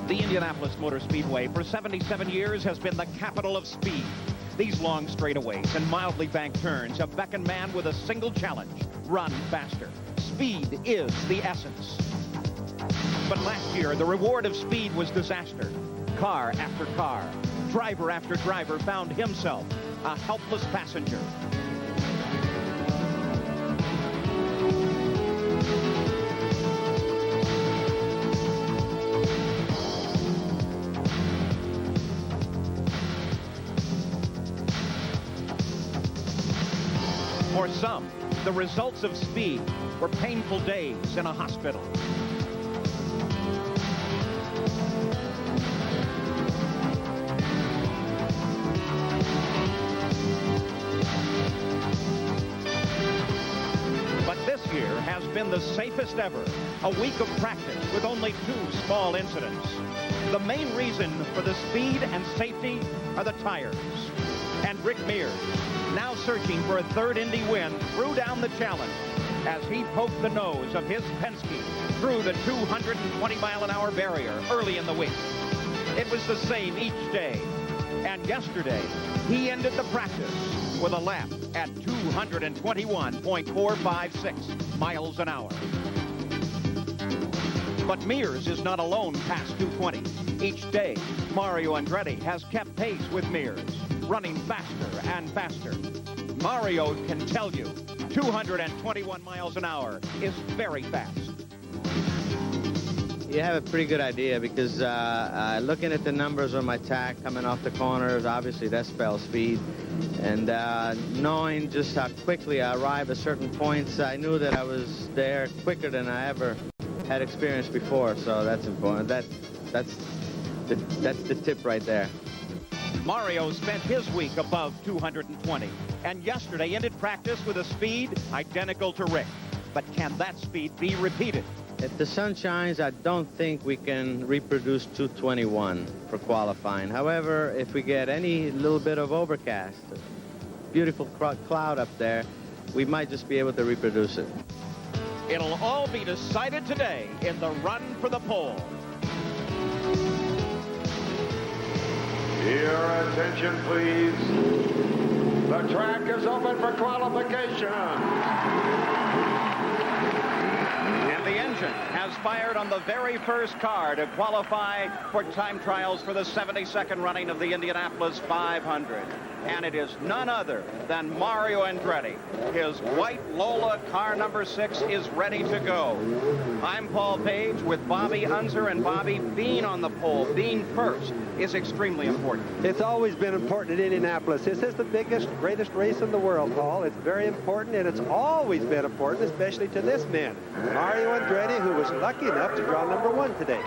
The Indianapolis Motor Speedway for 77 years has been the capital of speed. These long straightaways and mildly banked turns have beckoned man with a single challenge: run faster. Speed is the essence. But last year, the reward of speed was disaster. Car after car, driver after driver found himself a helpless passenger. For some, the results of speed were painful days in a hospital. But this year has been the safest ever. A week of practice with only 2 small incidents. The main reason for the speed and safety are the tires. And Rick Mears, now searching for a third Indy win, threw down the challenge as he poked the nose of his Penske through the 220-mile-an-hour barrier early in the week. It was the same each day. And yesterday, he ended the practice with a lap at 221.456 miles an hour. But Mears is not alone past 220. Each day, Mario Andretti has kept pace with Mears, running faster and faster. Mario can tell you 221 miles an hour is very fast. You have a pretty good idea because looking at the numbers on my tach coming off the corners, obviously that spells speed. And knowing just how quickly I arrive at certain points, I knew that I was there quicker than I ever had experienced before. So that's important. That's the tip right there. Mario spent his week above 220, and yesterday ended practice with a speed identical to Rick. But can that speed be repeated? If the sun shines, I don't think we can reproduce 221 for qualifying. However, if we get any little bit of overcast, beautiful cloud up there, we might just be able to reproduce it. It'll all be decided today in the run for the pole. Your attention, please. The track is open for qualification. And the engine has fired on the very first car to qualify for time trials for the 72nd running of the Indianapolis 500. And it is none other than Mario Andretti. His white Lola car number 6 is ready to go. I'm Paul Page with Bobby Unser, and Bobby, being on the pole, being first, is extremely important. It's always been important in Indianapolis. This is the biggest, greatest race in the world, Paul. It's very important, and it's always been important, especially to this man, Mario Andretti, who was lucky enough to draw number 1 today.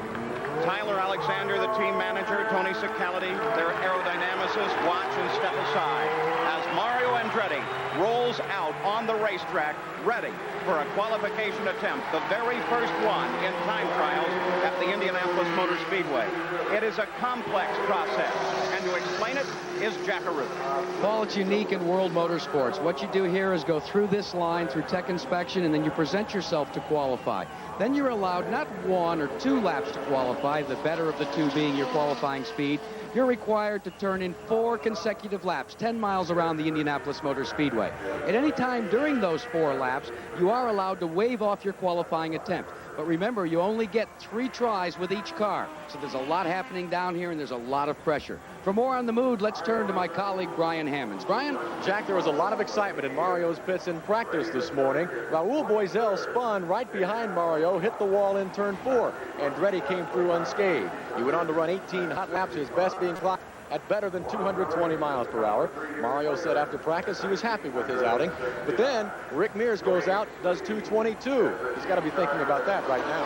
Tyler Alexander, the team manager, Tony Cicality, their aerodynamicists, watch and step aside as Mario Andretti rolls out on the racetrack, ready for a qualification attempt, the very first one in time trials at the Indianapolis Motor Speedway. It is a complex process, and to explain it is Jack Arute. Paul, it's unique in world motorsports. What you do here is go through this line through tech inspection, and then you present yourself to qualify. Then you're allowed not 1 or 2 laps to qualify, the better of the 2 being your qualifying speed. You're required to turn in 4 consecutive laps, 10 miles around the Indianapolis Motor Speedway. At any time during those 4 laps, you are allowed to waive off your qualifying attempt. But remember, you only get 3 tries with each car. So there's a lot happening down here, and there's a lot of pressure. For more on the mood, let's turn to my colleague, Brian Hammonds. Brian? Jack, there was a lot of excitement in Mario's pits in practice this morning. Raul Boisel spun right behind Mario, hit the wall in turn 4. Andretti came through unscathed. He went on to run 18 hot laps, his best being clocked at better than 220 miles per hour. Mario said after practice he was happy with his outing. But then Rick Mears goes out, does 222. He's got to be thinking about that right now.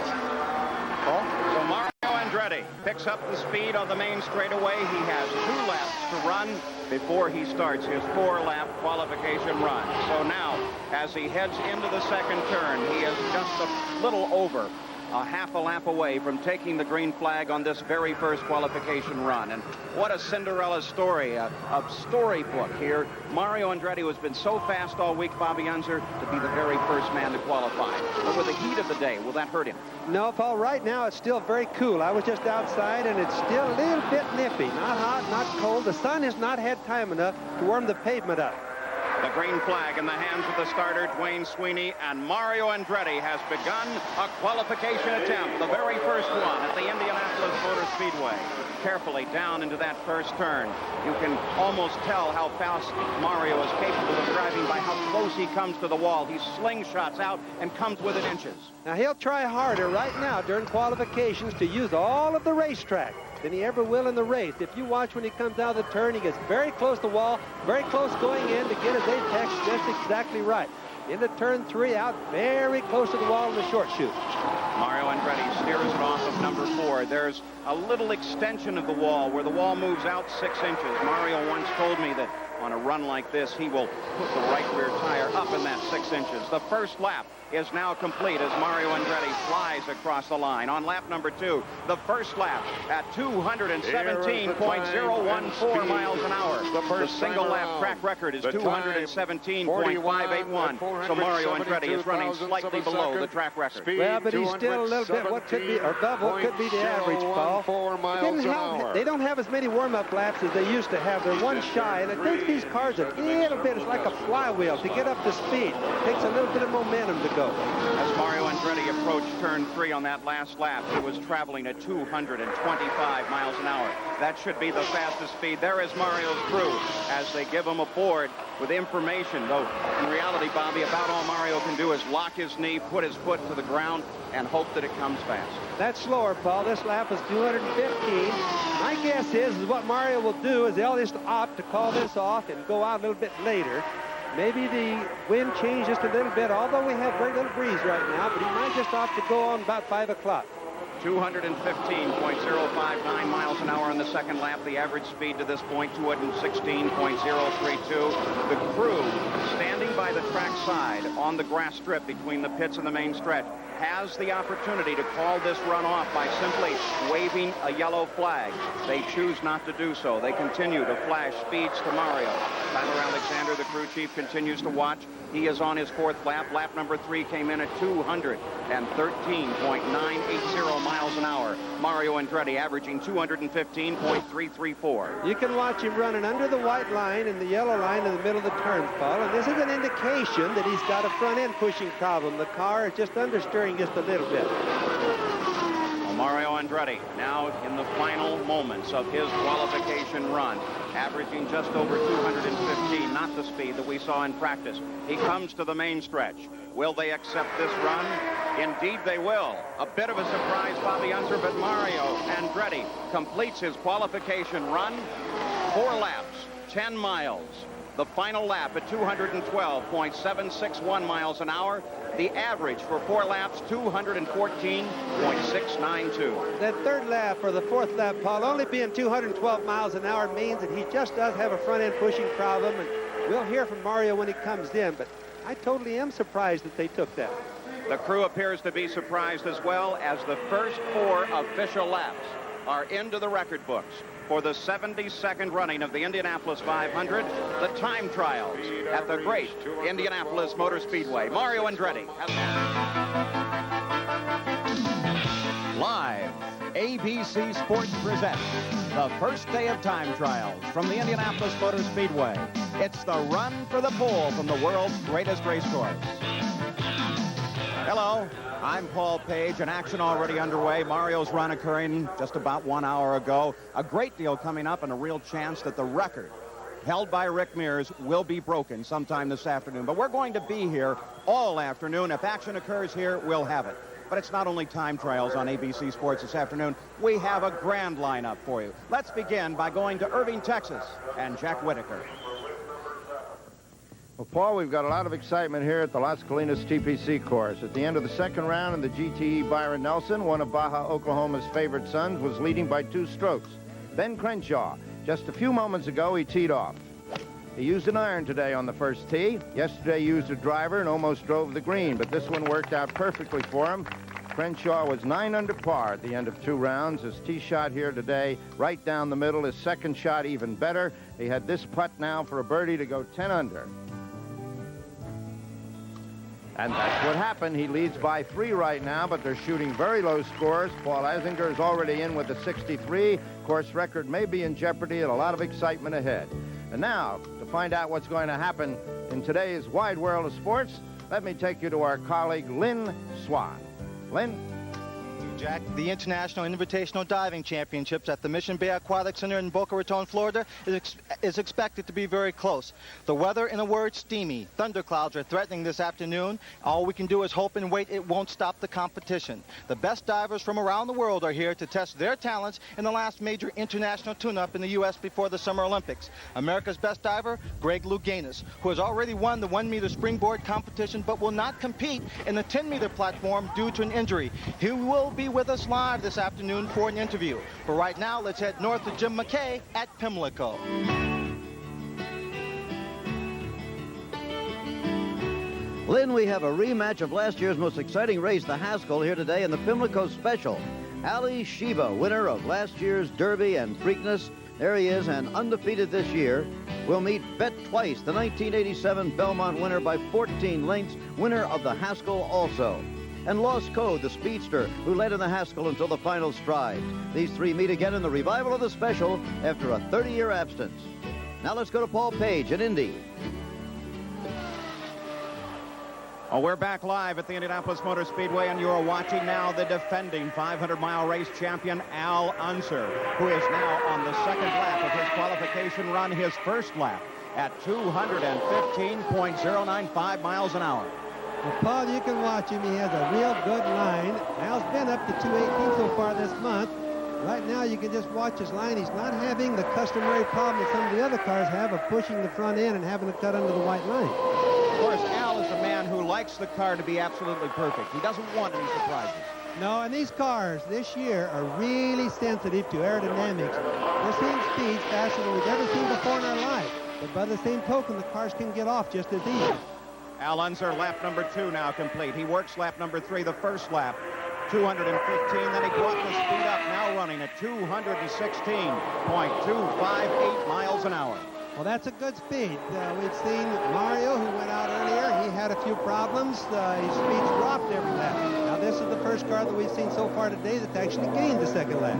Paul? So Mario Andretti picks up the speed on the main straightaway. He has 2 laps to run before he starts his 4-lap qualification run. So now, as he heads into the second turn, he is just a little over a half a lap away from taking the green flag on this very first qualification run. And what a Cinderella story, a storybook here. Mario Andretti, who has been so fast all week, Bobby Unser, to be the very first man to qualify. But with the heat of the day, will that hurt him? No, Paul, right now it's still very cool. I was just outside, and it's still a little bit nippy. Not hot, not cold. The sun has not had time enough to warm the pavement up. The green flag in the hands of the starter, Dwayne Sweeney, and Mario Andretti has begun a qualification attempt, the very first one at the Indianapolis Motor Speedway. Carefully down into that first turn. You can almost tell how fast Mario is capable of driving by how close he comes to the wall. He slingshots out and comes within inches. Now, he'll try harder right now during qualifications to use all of the racetrack than he ever will in the race. If you watch when he comes out of the turn, he gets very close to the wall, very close going in to get his apex just exactly right. Into turn 3, out very close to the wall in the short chute. Mario Andretti steers it off of number 4. There's a little extension of the wall where the wall moves out 6 inches. Mario once told me that on a run like this, he will put the right rear tire up in that 6 inches. The first lap is now complete as Mario Andretti flies across the line. On lap number 2, the first lap at 217.014 miles an hour. The single lap track record is 217.581. So Mario Andretti is running slightly below the track record. Well, but he's still a little bit what could be, or above what could be the average, Paul. They don't have as many warm-up laps as they used to have. They're one shy, and it takes these cars a little bit. It's like a flywheel to get up to speed. It takes a little bit of momentum to go. As Mario Andretti approached turn 3 on that last lap, he was traveling at 225 miles an hour. That should be the fastest speed. There is Mario's crew as they give him a board with information, though in reality, Bobby, about all Mario can do is lock his knee, put his foot to the ground, and hope that it comes fast. That's slower, Paul. This lap is 215. My guess is what Mario will do is they'll just opt to call this off and go out a little bit later. Maybe the wind changed just a little bit, although we have very little breeze right now, but he might just opt to go on about 5 o'clock. 215.059 miles an hour on the second lap. The average speed to this point, 216.032. The crew standing by the track side on the grass strip between the pits and the main stretch has the opportunity to call this run off by simply waving a yellow flag. They choose not to do so. They continue to flash speeds to Mario. Tyler Alexander, the crew chief, continues to watch. He is on his 4th lap. Lap number 3 came in at 213.980 miles an hour. Mario Andretti averaging 215.334. You can watch him running under the white line and the yellow line in the middle of the turn, Paul, and this is an indication that he's got a front-end pushing problem. The car is just understeering just a little bit. Mario Andretti now in the final moments of his qualification run, averaging just over 215, not the speed that we saw in practice. He comes to the main stretch. Will they accept this run? Indeed they will. A bit of a surprise, Bobby Unser, but Mario Andretti completes his qualification run. 4 laps, 10 miles. The final lap at 212.761 miles an hour. The average for 4 laps, 214.692. That 3rd lap or the 4th lap, Paul, only being 212 miles an hour means that he just does have a front-end pushing problem, and we'll hear from Mario when he comes in, but I totally am surprised that they took that. The crew appears to be surprised as well, as the first 4 official laps are into the record books for the 72nd running of the Indianapolis 500, the time trials at the great Indianapolis Motor Speedway. Mario Andretti. Live, ABC Sports presents the first day of time trials from the Indianapolis Motor Speedway. It's the run for the pole from the world's greatest race course. Hello, I'm Paul Page, and action already underway. Mario's run occurring just about 1 hour ago. A great deal coming up and a real chance that the record held by Rick Mears will be broken sometime this afternoon. But we're going to be here all afternoon. If action occurs here, we'll have it. But it's not only time trials on ABC Sports this afternoon. We have a grand lineup for you. Let's begin by going to Irving, Texas, and Jack Whitaker. Well, Paul, we've got a lot of excitement here at the Las Colinas TPC course. At the end of the second round in the GTE, Byron Nelson, one of Baja, Oklahoma's favorite sons, was leading by 2 strokes. Ben Crenshaw, just a few moments ago, he teed off. He used an iron today on the first tee. Yesterday, he used a driver and almost drove the green, but this one worked out perfectly for him. Crenshaw was 9 under par at the end of 2 rounds. His tee shot here today, right down the middle. His second shot even better. He had this putt now for a birdie to go 10 under. And that's what happened. He leads by 3 right now, but they're shooting very low scores. Paul Azinger is already in with a 63. Course record may be in jeopardy and a lot of excitement ahead. And now, to find out what's going to happen in today's wide world of sports, let me take you to our colleague, Lynn Swan. Lynn? Jack, the International Invitational Diving Championships at the Mission Bay Aquatic Center in Boca Raton, Florida is expected to be very close. The weather, in a word, steamy. Thunderclouds are threatening this afternoon. All we can do is hope and wait it won't stop the competition. The best divers from around the world are here to test their talents in the last major international tune-up in the U.S. before the Summer Olympics. America's best diver, Greg Louganis, who has already won the 1-meter springboard competition but will not compete in the 10-meter platform due to an injury. He will be with us live this afternoon for an interview. But right now, let's head north to Jim McKay at Pimlico. Lynn, we have a rematch of last year's most exciting race, the Haskell, here today in the Pimlico Special. Ali Shiva, winner of last year's Derby and Preakness, there he is, and undefeated this year, will meet Bet Twice, the 1987 Belmont winner by 14 lengths, winner of the Haskell also. And Lost Code, the speedster, who led in the Haskell until the final stride. These 3 meet again in the revival of the Special after a 30-year absence. Now let's go to Paul Page at Indy. Oh, we're back live at the Indianapolis Motor Speedway, and you're watching now the defending 500-mile race champion, Al Unser, who is now on the second lap of his qualification run, his first lap at 215.095 miles an hour. Well, Paul, you can watch him. He has a real good line. Al's been up to 218 so far this month. Right now, you can just watch his line. He's not having the customary problem that some of the other cars have of pushing the front end and having to cut under the white line. Of course, Al is a man who likes the car to be absolutely perfect. He doesn't want any surprises. No, and these cars this year are really sensitive to aerodynamics. We're seeing speeds faster than we've ever seen before in our life. But by the same token, the cars can get off just as easy. Al Unser, lap number 2 now complete. He works lap number 3, the first lap, 215. Then he brought the speed up, now running at 216.258 miles an hour. Well, that's a good speed. We've seen Mario, who went out earlier. He had a few problems. His speed's dropped every lap. Now, this is the first car that we've seen so far today that's actually gained the second lap.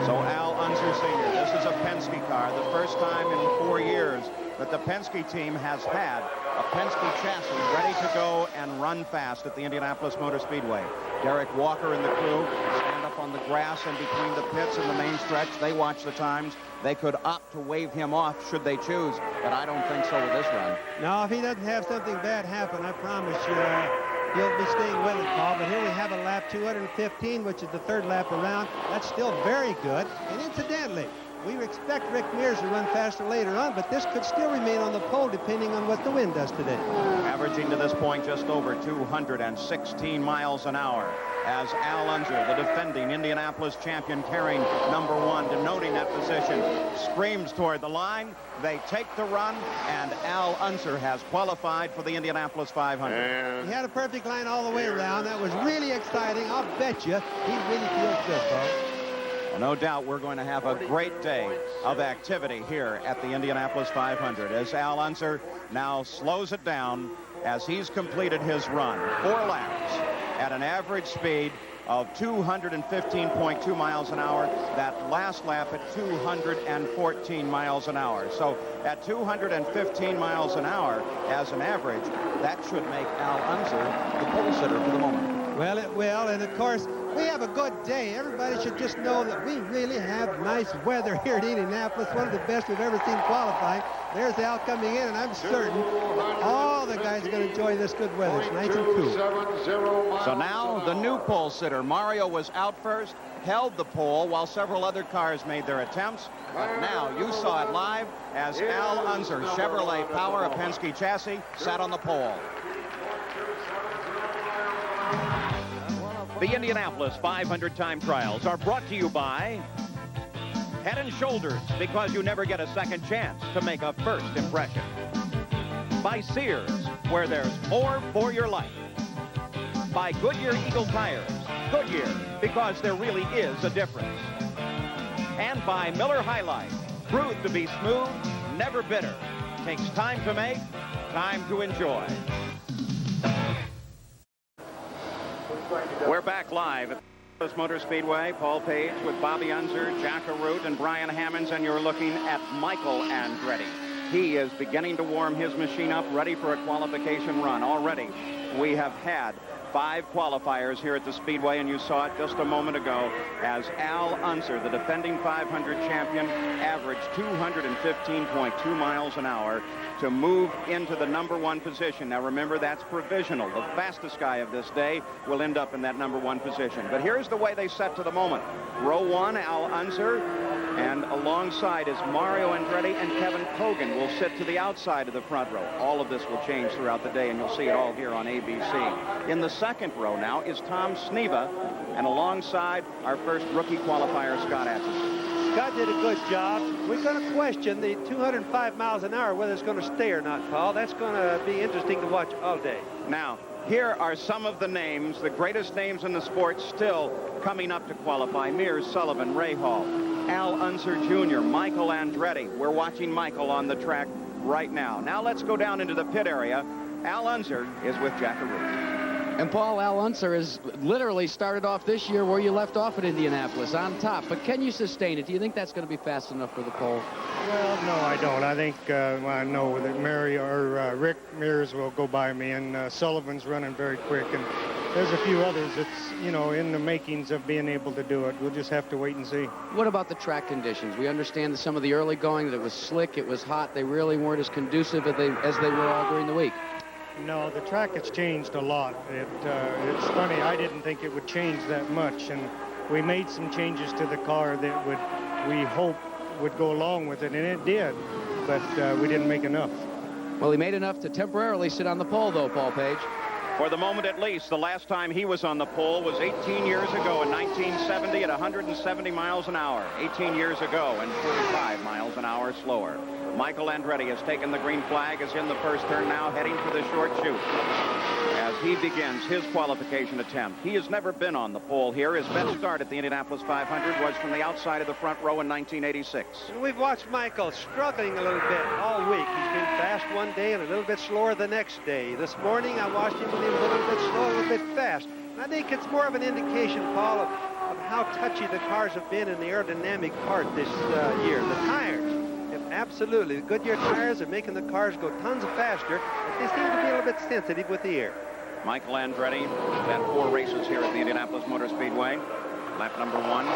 So Al Unser Sr., this is a Penske car, the first time in 4 years that the Penske team has had a Penske chassis ready to go and run fast at the Indianapolis Motor Speedway. Derek Walker and the crew stand up on the grass and between the pits and the main stretch. They watch the times. They could opt to wave him off should they choose, but I don't think so with this run. No, if he doesn't have something bad happen, I promise you, he'll be staying with it, Paul. But here we have a lap 215, which is the third lap around. That's still very good. And incidentally, we expect Rick Mears to run faster later on, but this could still remain on the pole depending on what the wind does today. Averaging to this point just over 216 miles an hour as Al Unser, the defending Indianapolis champion, carrying number 1, denoting that position, screams toward the line. They take the run, and Al Unser has qualified for the Indianapolis 500. He had a perfect line all the way around. That was really exciting. I'll bet you he really feels good, Paul. Well, no doubt we're going to have a great day of activity here at the Indianapolis 500 as Al Unser now slows it down as he's completed his run. 4 laps at an average speed of 215.2 miles an hour. That last lap at 214 miles an hour. So at 215 miles an hour as an average, that should make Al Unser the pole sitter for the moment. Well, it will, and of course, we have a good day. Everybody should just know that we really have nice weather here in Indianapolis, one of the best we've ever seen qualifying. There's Al coming in, and I'm certain all the guys are going to enjoy this good weather. It's nice and cool. So now the new pole sitter. Mario was out first, held the pole while several other cars made their attempts. But now you saw it live as Al Unser, Chevrolet Power, a Penske chassis, sat on the pole. The Indianapolis 500 time trials are brought to you by Head & Shoulders, because you never get a second chance to make a first impression. By Sears, where there's more for your life. By Goodyear Eagle Tires, Goodyear, because there really is a difference. And by Miller High Life, brewed to be smooth, never bitter. Takes time to make, time to enjoy. We're back live at Indianapolis Motor Speedway. Paul Page with Bobby Unser, Jack Arute, and Brian Hammonds, and you're looking at Michael Andretti. He is beginning to warm his machine up, ready for a qualification run. Already, we have had 5 qualifiers here at the Speedway, and you saw it just a moment ago as Al Unser, the defending 500 champion, averaged 215.2 miles an hour to move into the #1 position. Now remember, that's provisional. The fastest guy of this day will end up in that #1 position. But here's the way they set to the moment. Row 1, Al Unser, and alongside is Mario Andretti, and Kevin Kogan will sit to the outside of the front row. All of this will change throughout the day, and you'll see it all here on ABC. In the second row now is Tom Sneva, and alongside our first rookie qualifier, Scott Atchison. Scott did a good job. We're going to question the 205 miles an hour, whether it's going to stay or not, Paul. That's going to be interesting to watch all day. Now, here are some of the names, the greatest names in the sport, still coming up to qualify. Mears, Sullivan, Ray Hall, Al Unser Jr., Michael Andretti. We're watching Michael on the track right now. Now let's go down into the pit area. Al Unser is with Jack Arute. And Paul, Al Unser has literally started off this year where you left off at Indianapolis, on top. But can you sustain it? Do you think that's going to be fast enough for the pole? Well, no, I don't. I think I know that Rick Mears will go by me, and Sullivan's running very quick, and there's a few others that's, you know, in the makings of being able to do it. We'll just have to wait and see. What about the track conditions? We understand that some of the early going, that it was slick, it was hot. They really weren't as conducive as they were all during the week. No, the track has changed a lot. It's funny, I didn't think it would change that much, and we made some changes to the car that we hope would go along with it, and it did, but we didn't make enough. Well, he made enough to temporarily sit on the pole, though, Paul Page. For the moment, at least. The last time he was on the pole was 18 years ago in 1970 at 170 miles an hour. 18 years ago and 45 miles an hour slower. Michael Andretti has taken the green flag, is in the first turn now, heading for the short chute as he begins his qualification attempt. He has never been on the pole here. His best start at the Indianapolis 500 was from the outside of the front row in 1986. We've watched Michael struggling a little bit all week. He's been fast one day and a little bit slower the next day. This morning I watched him when he was a little bit slow, a little bit fast. And I think it's more of an indication, Paul, of how touchy the cars have been in the aerodynamic part this year. The tires. Absolutely. The Goodyear tires are making the cars go tons faster, but they seem to be a little bit sensitive with the air. Michael Andretti had 4 races here at the Indianapolis Motor Speedway. Lap number 1.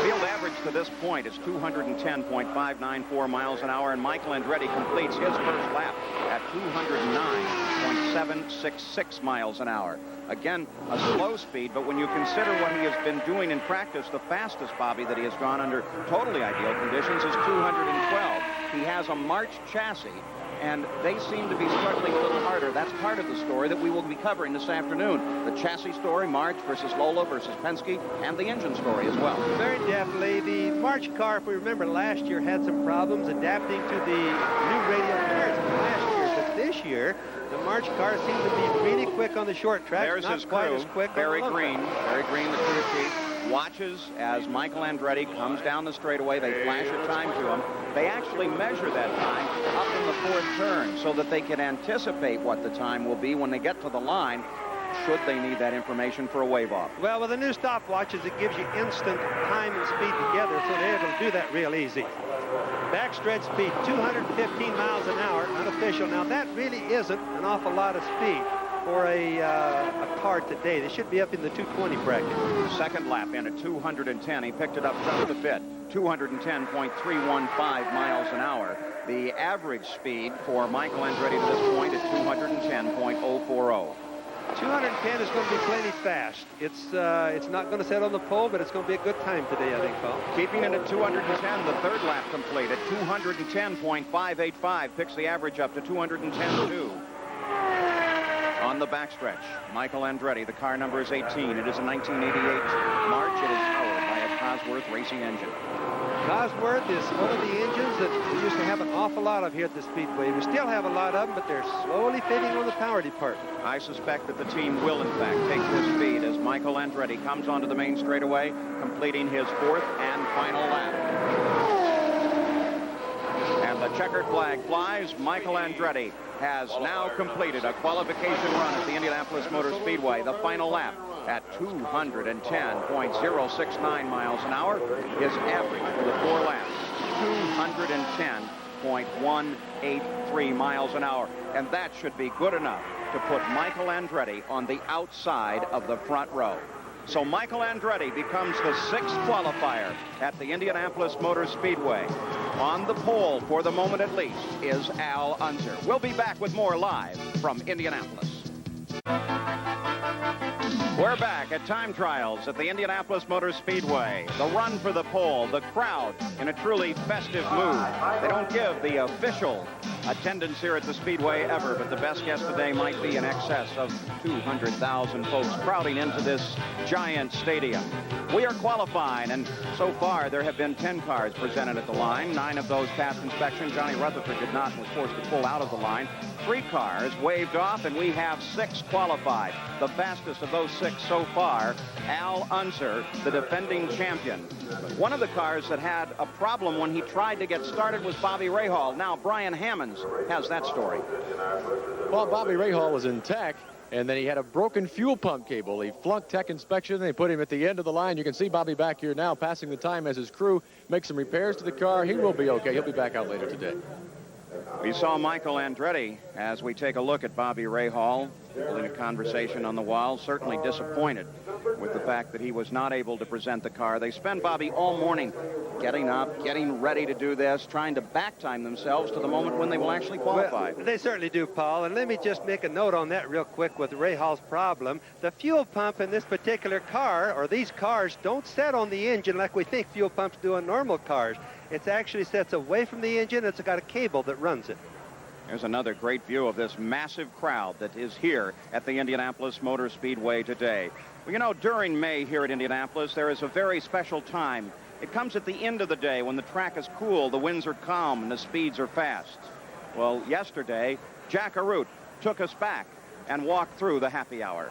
Field average to this point is 210.594 miles an hour, and Michael Andretti completes his first lap at 209.766 miles an hour. Again, a slow speed, but when you consider what he has been doing in practice, the fastest, Bobby, that he has gone under totally ideal conditions is 212. He has a March chassis, and they seem to be struggling a little harder. That's part of the story that we will be covering this afternoon. The chassis story, March versus Lola versus Penske, and the engine story as well. Very definitely. The March car, if we remember, last year had some problems adapting to the new radial tires of last year. But this year, the March car seems to be really quick on the short track. There's his crew, Barry Green, the crew chief, watches as Michael Andretti comes down the straightaway. They flash a time to him. They actually measure that time up in the 4th turn so that they can anticipate what the time will be when they get to the line, should they need that information for a wave-off. Well, with the new stopwatches, it gives you instant time and speed together, so they're able to do that real easy. Backstretch speed, 215 miles an hour, unofficial. Now, that really isn't an awful lot of speed for a car today. They should be up in the 220 bracket. Second lap in at 210. He picked it up just a bit. 210.315 miles an hour. The average speed for Michael Andretti to this point is 210.040. 210 is going to be plenty fast. It's not going to set on the pole, but it's going to be a good time today, I think, Paul. Keeping it at 210, the third lap complete at 210.585. Picks the average up to 210.2. On the backstretch, Michael Andretti, the car number is 18. It is a 1988 March. It is powered by a Cosworth racing engine. Cosworth is one of the engines that we used to have an awful lot of here at the Speedway. We still have a lot of them, but they're slowly fading on the power department. I suspect that the team will, in fact, take this speed as Michael Andretti comes onto the main straightaway, completing his 4th and final lap. And the checkered flag flies. Michael Andretti has now completed a qualification run at the Indianapolis Motor Speedway. The final lap at 210.069 miles an hour. His average for the 4 laps, 210.183 miles an hour. And that should be good enough to put Michael Andretti on the outside of the front row. So Michael Andretti becomes the 6th qualifier at the Indianapolis Motor Speedway. On the pole, for the moment at least, is Al Unser. We'll be back with more live from Indianapolis. We're back at time trials at the Indianapolis Motor Speedway. The run for the pole, the crowd in a truly festive mood. They don't give the official attendance here at the Speedway ever, but the best guess today might be in excess of 200,000 folks crowding into this giant stadium. We are qualifying, and so far there have been 10 cars presented at the line. 9 of those passed inspection. Johnny Rutherford did not and was forced to pull out of the line. 3 cars waved off, and we have 6 qualified. The fastest of those 6 so far, Al Unser, the defending champion. One of the cars that had a problem when he tried to get started was Bobby Rahal. Now Brian Hammonds has that story. Well, Bobby Rahal was in tech, and then he had a broken fuel pump cable. He flunked tech inspection. They put him at the end of the line. You can see Bobby back here now passing the time as his crew makes some repairs to the car. He will be okay. He'll be back out later today. We saw Michael Andretti as we take a look at Bobby Rahal holding a conversation on the wall, certainly disappointed with the fact that he was not able to present the car. They spend Bobby all morning getting up, getting ready to do this, trying to back time themselves to the moment when they will actually qualify. Well, they certainly do, Paul. And let me just make a note on that real quick with Rahal's problem. The fuel pump in this particular car, or these cars, don't set on the engine like we think fuel pumps do on normal cars. It actually sets away from the engine. It's got a cable that runs it. There's another great view of this massive crowd that is here at the Indianapolis Motor Speedway today. Well, you know, during May here at Indianapolis, there is a very special time. It comes at the end of the day when the track is cool, the winds are calm, and the speeds are fast. Well, yesterday, Jack Arute took us back and walked through the happy hour.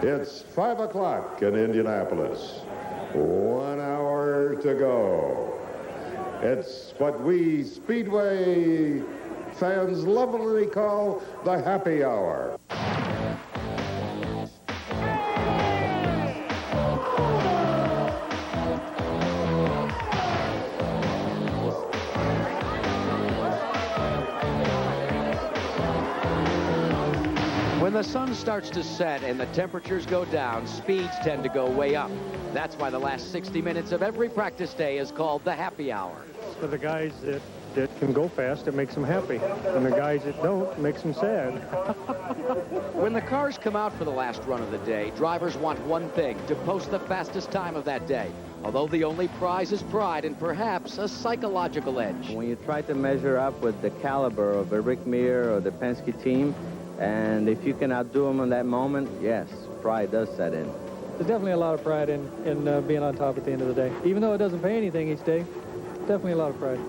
It's 5 o'clock in Indianapolis. 1 hour to go. It's what we Speedway fans lovingly call the happy hour. When the sun starts to set and the temperatures go down, speeds tend to go way up. That's why the last 60 minutes of every practice day is called the happy hour. For the guys that can go fast, it makes them happy. And the guys that don't, it makes them sad. When the cars come out for the last run of the day, drivers want one thing, to post the fastest time of that day. Although the only prize is pride and perhaps a psychological edge. When you try to measure up with the caliber of a Rick Mir or the Penske team, and if you can outdo them in that moment, yes, pride does set in. There's definitely a lot of pride in being on top at the end of the day. Even though it doesn't pay anything each day, definitely a lot of pride.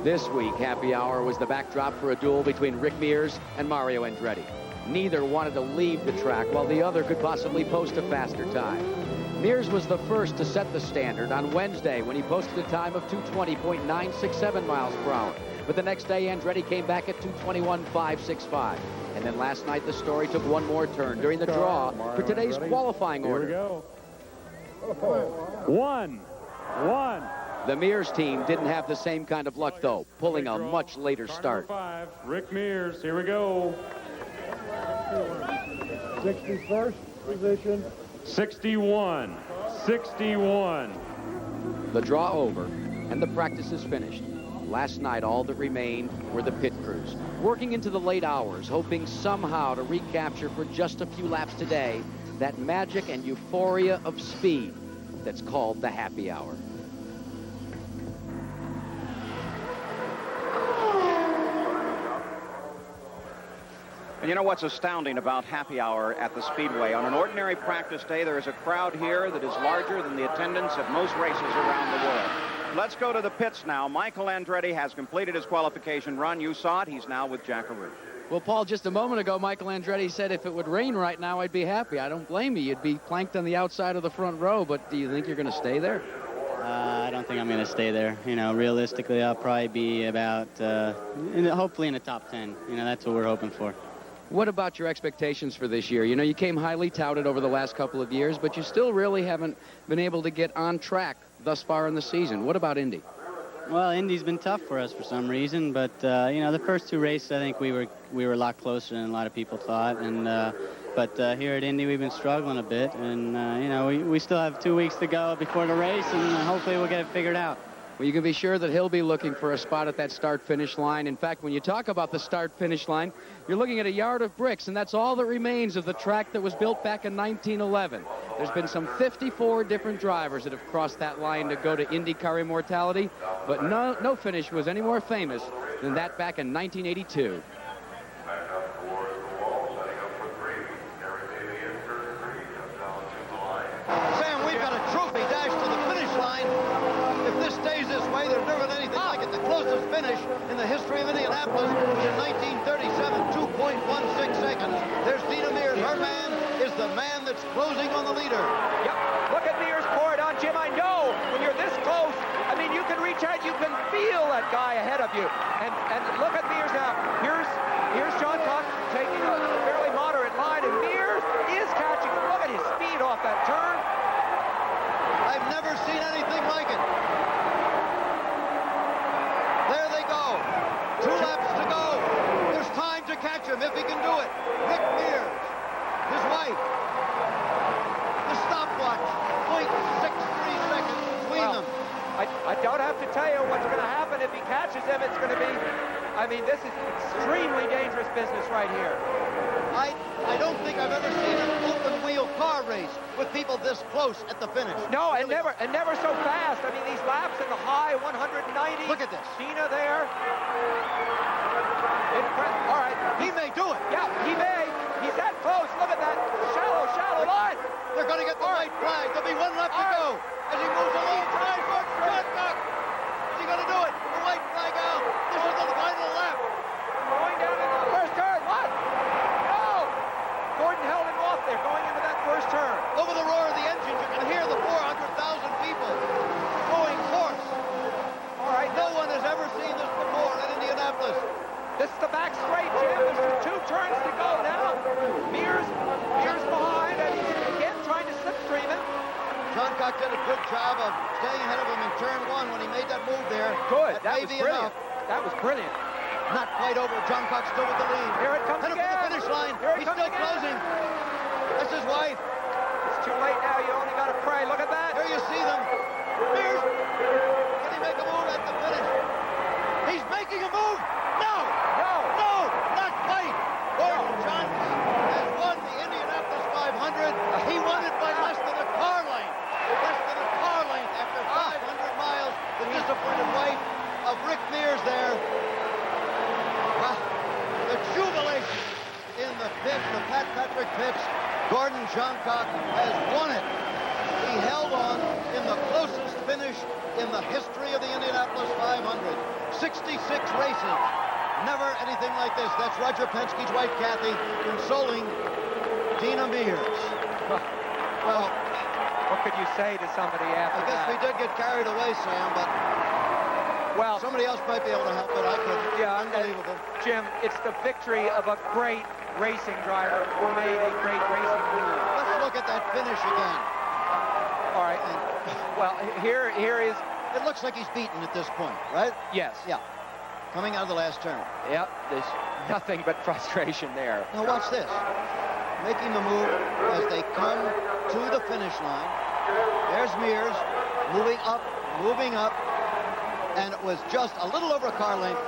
This week, happy hour was the backdrop for a duel between Rick Mears and Mario Andretti. Neither wanted to leave the track while the other could possibly post a faster time. Mears was the first to set the standard on Wednesday when he posted a time of 220.967 miles per hour. But the next day, Andretti came back at 221.565. And then last night, the story took one more turn during the draw for today's qualifying order. Here we go. One. The Mears team didn't have the same kind of luck, though, pulling a much later start. 5, Rick Mears, here we go. 61st position. 61. The draw over, and the practice is finished. Last night, all that remained were the pit crews, working into the late hours, hoping somehow to recapture for just a few laps today that magic and euphoria of speed that's called the happy hour. And you know what's astounding about happy hour at the Speedway? On an ordinary practice day, there is a crowd here that is larger than the attendance at most races around the world. Let's go to the pits now. Michael Andretti has completed his qualification run. You saw it. He's now with Jack Arute. Well, Paul, just a moment ago, Michael Andretti said if it would rain right now, I'd be happy. I don't blame you. You'd be planked on the outside of the front row, but do you think you're going to stay there? I don't think I'm going to stay there. You know, realistically, I'll probably be about, hopefully in the top 10. You know, that's what we're hoping for. What about your expectations for this year? You know, you came highly touted over the last couple of years, but you still really haven't been able to get on track thus far in the season. What about Indy? Well, Indy's been tough for us for some reason, but, you know, the first two races, I think we were a lot closer than a lot of people thought. And, but here at Indy, we've been struggling a bit. And, you know, we still have 2 weeks to go before the race, and hopefully we'll get it figured out. Well, you can be sure that he'll be looking for a spot at that start-finish line. In fact, when you talk about the start-finish line, you're looking at a yard of bricks, and that's all that remains of the track that was built back in 1911. There's been some 54 different drivers that have crossed that line to go to IndyCar immortality, but no finish was any more famous than that back in 1982. Sam, we've got a trophy dashed to the finish line. If this stays this way, there's never been anything like it. The closest finish in the history of Indianapolis was in 1937, 2.16 seconds. There's Dina Mears. Her man is the man that's closing on the leader. Yep. Look at Mears pour it on, Jim. I know when you're this close, I mean, you can reach out, you can feel that guy ahead of you. And look at Mears now. Here's John Cox taking a fairly moderate line, and Mears is catching. Look at his speed off that turn. I've never seen anything like it. There they go. 2 laps to go. There's time to catch him if he can do it. Rick Mears, his wife. The stopwatch, 0.63 seconds between them. I don't have to tell you what's going to happen if he catches him. It's going to be, I mean, this is extremely dangerous business right here. I don't think I've ever seen an open-wheel car race with people this close at the finish. No, and never so fast. I mean, these laps in the high 190. Look at this. Cena there. All right. He may do it. Yeah, he may. He's that close. Look at that shallow line. They're going to get the white flag. There'll be 1 left to go. As he moves along, tries for John Cox. Is he going to do it? The white flag out. This is the final lap. Going down into the first turn. What? No. Gordon held him off there going into that first turn. Over the roar of the engine, you can hear the 400,000 people going hoarse. All right. No one has ever seen this before in Indianapolis. This is the back straight, Jim. There's 2 turns to go now. Mears behind, and he's again trying to slipstream him. John Cox did a good job of staying ahead of him in turn 1 when he made that move there. Good. That was brilliant. Enough. That was brilliant. Not quite over. John Cox still with the lead. Here it comes Headed again. for the finish line. He's still closing. That's his wife. It's too late now. You only got to pray. Look at that. There you see them. Mears. Can he make a move at the finish? He's making a move. No, not quite. Gordon Johnson has won the Indianapolis 500. He won it by less than a car length. Less than a car length after 500 miles. The disappointed wife of Rick Mears there. Well, the jubilation in the pits, the Pat Patrick pits. Gordon Johncock has won it. He held on in the closest finish in the history of the Indianapolis 500. 66 races. Never anything like this. That's Roger Penske's wife, Kathy, consoling Dina Mears. Well, what could you say to somebody after that? I guess we did get carried away, Sam, but well, somebody else might be able to help it. I couldn't. Yeah, unbelievable. Jim, it's the victory of a great racing driver who made a great racing move. Let's look at that finish again. All right. Well, here is. It looks like he's beaten at this point, right? Yes. Yeah. Coming out of the last turn. Yep. There's nothing but frustration there. Now watch this. Making the move as they come to the finish line. There's Mears moving up, and it was just a little over a car length,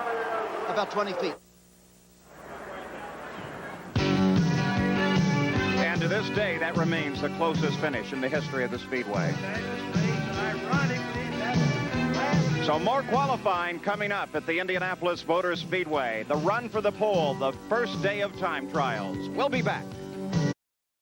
about 20 feet. And to this day, that remains the closest finish in the history of the Speedway. Ironically, that's the last So more qualifying coming up at the Indianapolis Motor Speedway. The run for the pole, the first day of time trials. We'll be back.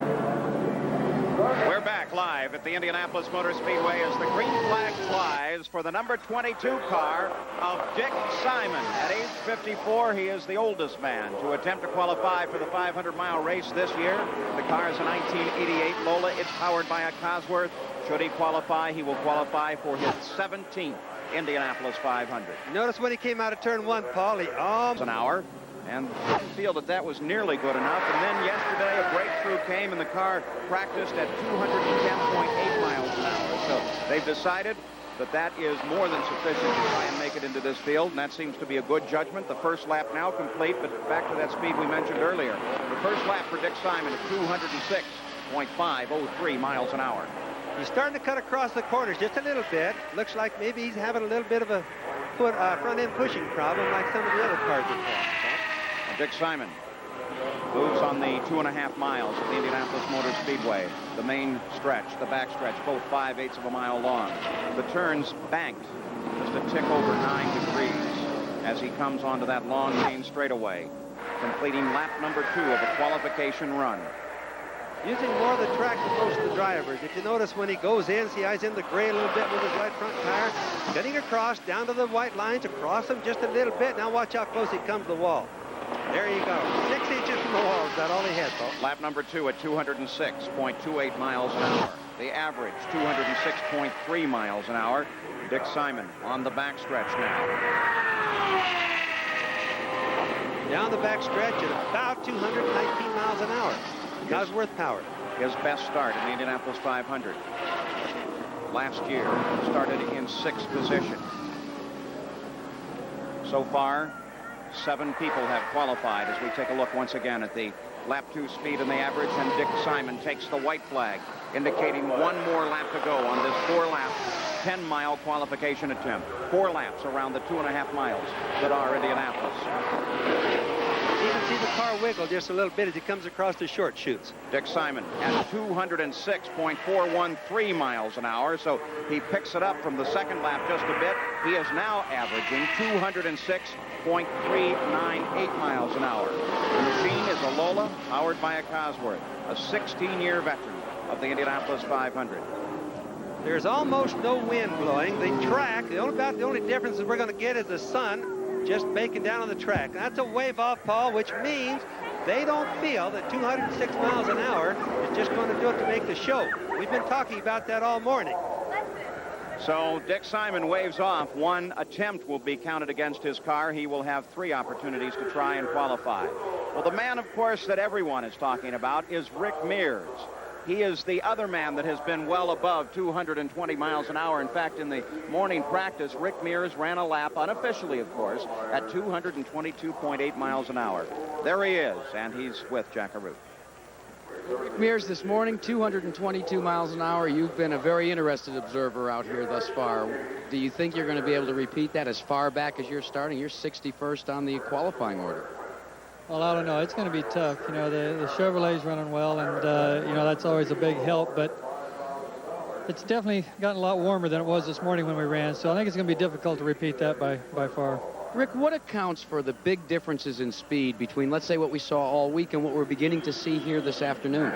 We're back live at the Indianapolis Motor Speedway as the green flag flies for the number 22 car of Dick Simon. At age 54, he is the oldest man to attempt to qualify for the 500-mile race this year. The car is a 1988 Lola. It's powered by a Cosworth. Should he qualify, he will qualify for his 17th Indianapolis 500. Notice when he came out of turn 1, Paul, he an hour. And didn't feel that that was nearly good enough. And then yesterday, a breakthrough came, and the car practiced at 210.8 miles an hour. So they've decided that that is more than sufficient to try and make it into this field, and that seems to be a good judgment. The first lap now complete, but back to that speed we mentioned earlier. The first lap for Dick Simon at 206.503 miles an hour. He's starting to cut across the corners just a little bit. Looks like maybe he's having a little bit of a front-end pushing problem like some of the other cars have had. Dick Simon moves on the 2.5 miles of the Indianapolis Motor Speedway. The main stretch, the back stretch, both 5/8 of a mile long. The turns banked just a tick over 9 degrees as he comes onto that long main straightaway, completing lap number 2 of a qualification run. Using more of the track than most of the drivers. If you notice when he goes in, see how he's in the gray a little bit with his right front tire, getting across down to the white lines, across them just a little bit. Now watch how close he comes to the wall. There you go. 6 inches from the wall. Is that all he had, Paul? Lap number 2 at 206.28 miles an hour. The average, 206.3 miles an hour. Dick Simon on the backstretch now. Down the backstretch at about 219 miles an hour. Cosworth powered. His best start in the Indianapolis 500. Last year, started in 6th position. So far, 7 people have qualified as we take a look once again at the lap 2 speed and the average, and Dick Simon takes the white flag, indicating 1 more lap to go on this 4-lap, 10-mile qualification attempt. 4 laps around the 2.5 miles that are Indianapolis. You can see the car wiggle just a little bit as he comes across the short chutes. Dick Simon at 206.413 miles an hour, so he picks it up from the second lap just a bit. He is now averaging 206.398 miles an hour. The machine is a Lola powered by a Cosworth, a 16-year veteran of the Indianapolis 500. There's almost no wind blowing. The track, the only difference that we're going to get is the sun just baking down on the track. That's a wave off, Paul, which means they don't feel that 206 miles an hour is just going to do it to make the show. We've been talking about that all morning. So Dick Simon waves off. 1 attempt will be counted against his car. He will have 3 opportunities to try and qualify. Well, the man, of course, that everyone is talking about is Rick Mears. He is the other man that has been well above 220 miles an hour. In fact, in the morning practice, Rick Mears ran a lap, unofficially, of course, at 222.8 miles an hour. There he is, and he's with Jack Arute. Rick Mears this morning, 222 miles an hour. You've been a very interested observer out here thus far. Do you think you're going to be able to repeat that as far back as you're starting? You're 61st on the qualifying order. Well, I don't know. It's going to be tough. You know, the Chevrolet's running well, and, you know, that's always a big help. But it's definitely gotten a lot warmer than it was this morning when we ran. So I think it's going to be difficult to repeat that by far. Rick, what accounts for the big differences in speed between, let's say, what we saw all week and what we're beginning to see here this afternoon?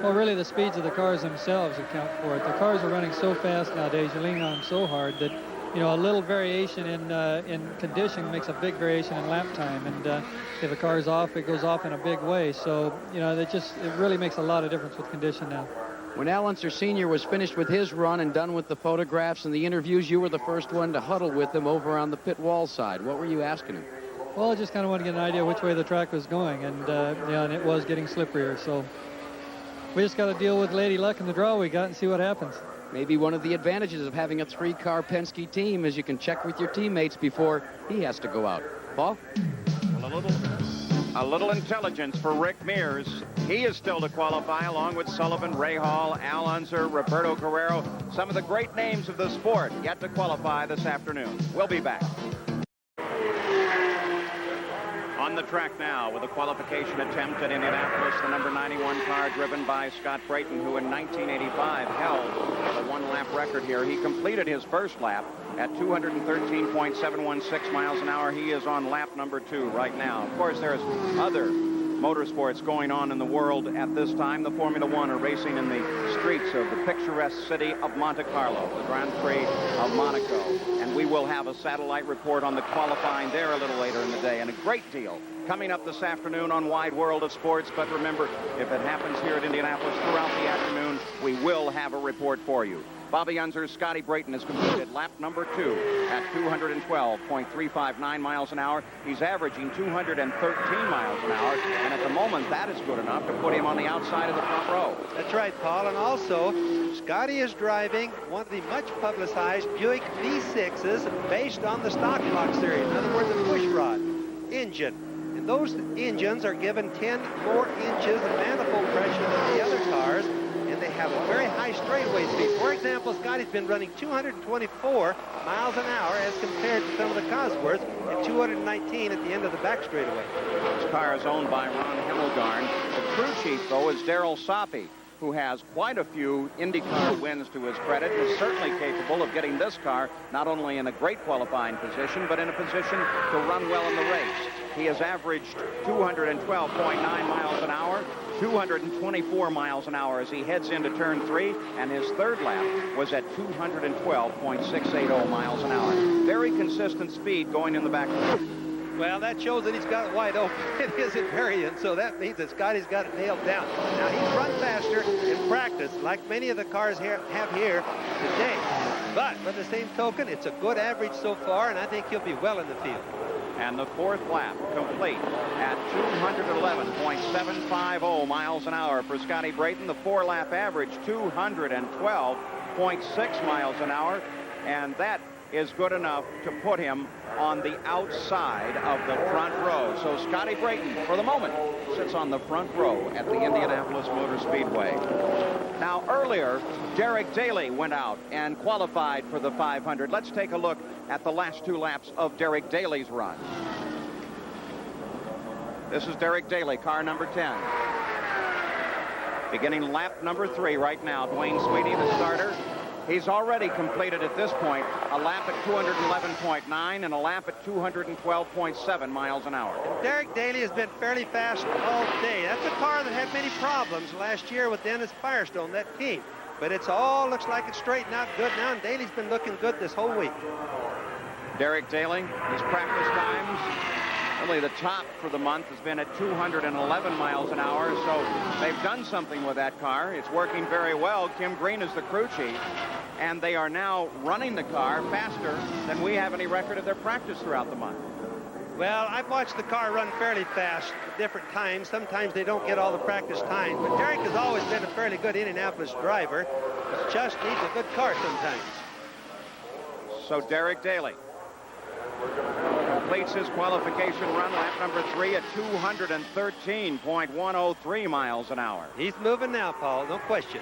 Well, really, the speeds of the cars themselves account for it. The cars are running so fast nowadays, you lean on them so hard that, you know, a little variation in condition makes a big variation in lap time. And if a car is off, it goes off in a big way. So, you know, it really makes a lot of difference with condition now. When Al Unser Sr. was finished with his run and done with the photographs and the interviews, you were the first one to huddle with him over on the pit wall side. What were you asking him? Well, I just kind of wanted to get an idea which way the track was going, and yeah, and it was getting slipperier. So we just got to deal with lady luck and the draw we got and see what happens. Maybe one of the advantages of having a 3-car Penske team is you can check with your teammates before he has to go out. Paul? Well, a little intelligence for Rick Mears. He is still to qualify along with Sullivan, Ray Hall, Al Unser, Roberto Carrero, some of the great names of the sport yet to qualify this afternoon. We'll be back. On the track now with a qualification attempt at Indianapolis, the number 91 car driven by Scott Brayton, who in 1985 held the 1-lap record here. He completed his first lap at 213.716 miles an hour. He is on lap number 2 right now. Of course, there's other motorsports going on in the world at this time. The Formula One are racing in the streets of the picturesque city of Monte Carlo, the Grand Prix of Monaco. And we will have a satellite report on the qualifying there a little later in the day, and a great deal coming up this afternoon on Wide World of Sports. But remember, if it happens here at Indianapolis throughout the afternoon, we will have a report for you. Bobby Unser's Scotty Brayton has completed lap number 2 at 212.359 miles an hour. He's averaging 213 miles an hour, and at the moment, that is good enough to put him on the outside of the front row. That's right, Paul. And also, Scotty is driving one of the much-publicized Buick V6s based on the stock block series. In other words, a pushrod engine. And those engines are given 10 more inches of manifold pressure than the other cars, and they have a very high straightaway speed. For example, Scotty's been running 224 miles an hour as compared to some of the Cosworths at 219 at the end of the back straightaway. This car is owned by Ron Himmelgarn. The crew chief, though, is Darrell Soppy, who has quite a few IndyCar wins to his credit, and is certainly capable of getting this car not only in a great qualifying position, but in a position to run well in the race. He has averaged 212.9 miles an hour, 224 miles an hour as he heads into turn 3, and his third lap was at 212.680 miles an hour. Very consistent speed going in the back. Well, that shows that he's got it wide open in his invariant, so that means that Scotty's got it nailed down. Now, he's run faster in practice, like many of the cars here have here today. But by the same token, it's a good average so far, and I think he'll be well in the field. And the fourth lap complete at 211.750 miles an hour for Scotty Brayton. The 4-lap average, 212.6 miles an hour, and that is good enough to put him on the outside of the front row. So Scotty Brayton, for the moment, sits on the front row at the Indianapolis Motor Speedway. Now, earlier, Derek Daly went out and qualified for the 500. Let's take a look at the last 2 laps of Derek Daly's run. This is Derek Daly, car number 10. Beginning lap number 3 right now. Dwayne Sweetie, the starter. He's already completed at this point a lap at 211.9 and a lap at 212.7 miles an hour. And Derek Daly has been fairly fast all day. That's a car that had many problems last year with Dennis Firestone, that team. But it's all looks like it's straightened out good now, and Daly's been looking good this whole week. Derek Daly, his practice times, really the top for the month has been at 211 miles an hour, so they've done something with that car. It's working very well. Kim Green is the crew chief, and they are now running the car faster than we have any record of their practice throughout the month. Well, I've watched the car run fairly fast at different times. Sometimes they don't get all the practice time, but Derek has always been a fairly good Indianapolis driver. He just needs a good car sometimes. So Derek Daly completes his qualification run, lap number 3 at 213.103 miles an hour. He's moving now, Paul, no question.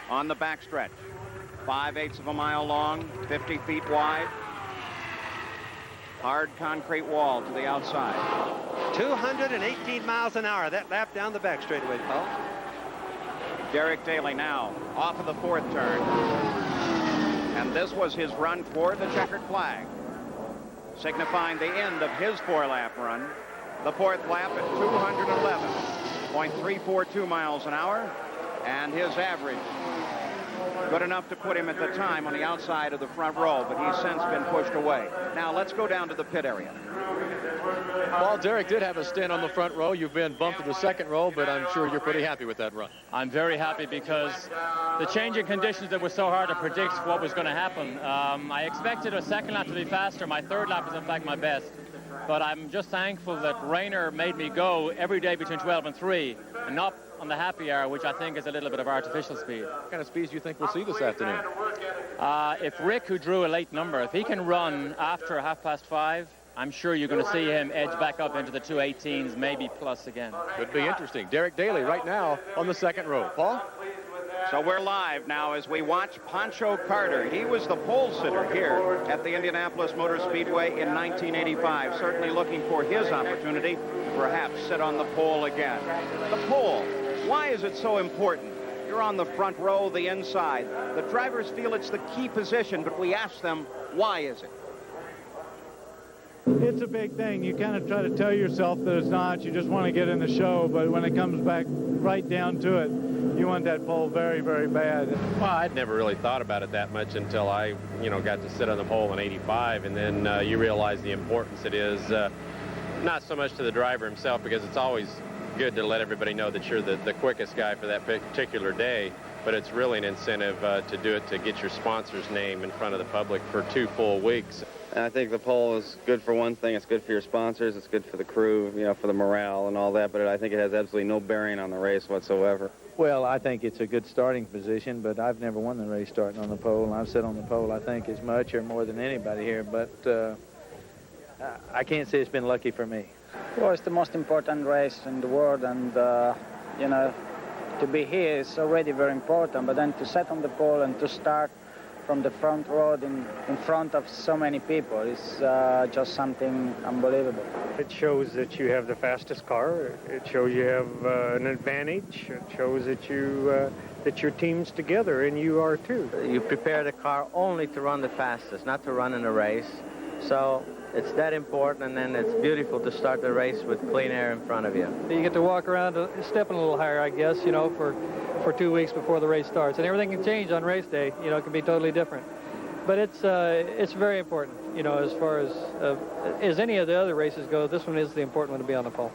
On the backstretch, 5/8 of a mile long, 50 feet wide. Hard concrete wall to the outside. 218 miles an hour, that lap down the back straightaway, Paul. Derek Daly now off of the 4th turn. And this was his run toward the checkered flag, signifying the end of his 4-lap run. The 4th lap at 211.342 miles an hour, and his average good enough to put him at the time on the outside of the front row, but he's since been pushed away. Now let's go down to the pit area. Well, Derek did have a stint on the front row. You've been bumped to the 2nd row, but I'm sure you're pretty happy with that run. I'm very happy because the changing conditions that were so hard to predict what was going to happen. I expected a 2nd lap to be faster. My 3rd lap was in fact my best. But I'm just thankful that Rayner made me go every day between 12 and 3 and not on the happy hour, which I think is a little bit of artificial speed. What kind of speeds do you think we'll see this afternoon? If Rick, who drew a late number, if he can run after 5:30, I'm sure you're going to see him edge back up into the 218s, maybe plus again. Could be interesting. Derek Daly right now on the 2nd row. Paul? So we're live now as we watch Pancho Carter. He was the pole sitter here at the Indianapolis Motor Speedway in 1985, certainly looking for his opportunity to perhaps sit on the pole again. The pole, why is it so important You're on the front row, the inside. The drivers feel it's the key position, but we ask them, why is it? It's a big thing. You kind of try to tell yourself that it's not. You just want to get in the show, but when it comes back right down to it, you want that pole very, very bad. Well, I'd never really thought about it that much until I, got to sit on the pole in '85, and then you realize the importance it is, not so much to the driver himself, because it's always good to let everybody know that you're the quickest guy for that particular day, but it's really an incentive to do it to get your sponsor's name in front of the public for 2 full weeks. And I think the pole is good for one thing. It's good for your sponsors. It's good for the crew, for the morale and all that. But I think it has absolutely no bearing on the race whatsoever. Well, I think it's a good starting position, but I've never won the race starting on the pole. And I've sat on the pole, I think, as much or more than anybody here. But I can't say it's been lucky for me. Well, it's the most important race in the world. And, to be here is already very important. But then to sit on the pole and to start from the front row in front of so many people is just something unbelievable. It shows that you have the fastest car. It shows you have an advantage. It shows that that your team's together, and you are too. You prepare the car only to run the fastest, not to run in a race. So it's that important, and then it's beautiful to start the race with clean air in front of you. You get to walk around stepping a little higher, I guess, for 2 weeks before the race starts. And everything can change on race day, it can be totally different. But it's very important, as far as any of the other races go, this one is the important one to be on the pole.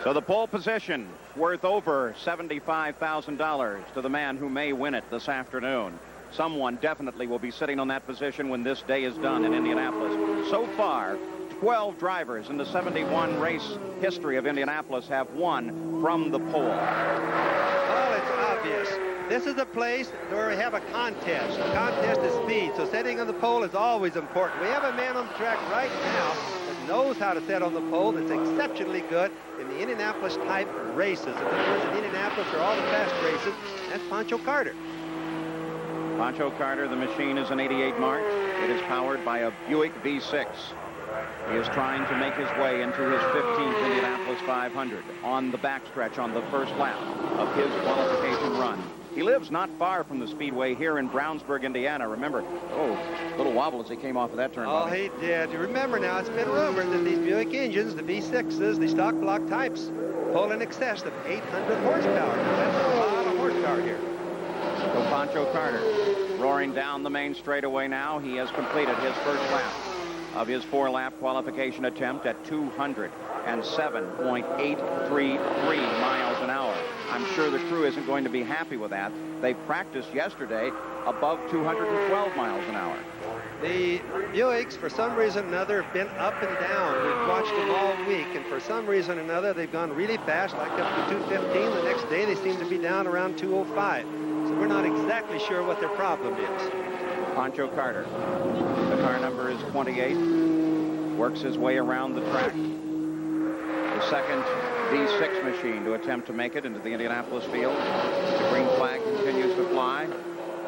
So the pole position worth over $75,000 to the man who may win it this afternoon. Someone definitely will be sitting on that position when this day is done in Indianapolis. So far, 12 drivers in the 71 race history of Indianapolis have won from the pole. Well, it's obvious. This is a place where we have a contest. The contest is speed, so sitting on the pole is always important. We have a man on the track right now that knows how to sit on the pole that's exceptionally good in the Indianapolis type races. In other words, in Indianapolis are all the fast races. That's Pancho Carter. Pancho Carter, the machine is an 88 March. It is powered by a Buick V6. He is trying to make his way into his 15th Indianapolis 500 on the backstretch on the first lap of his qualification run. He lives not far from the speedway here in Brownsburg, Indiana. Remember, a little wobble as he came off of that turn. Oh, he did. You remember now, it's been rumored that these Buick engines, the V6s, the stock block types, pull in excess of 800 horsepower. That's a lot of horsepower here. So Pancho Carter roaring down the main straightaway now. He has completed his first lap of his 4-lap qualification attempt at 207.833 miles an hour. I'm sure the crew isn't going to be happy with that. They practiced yesterday above 212 miles an hour. The Buicks, for some reason or another, have been up and down. We've watched them all week, and for some reason or another, they've gone really fast, like up to 215. The next day, they seem to be down around 205. So we're not exactly sure what their problem is. Pancho Carter, the car number is 28, works his way around the track. The second V6 machine to attempt to make it into the Indianapolis field. The green flag continues to fly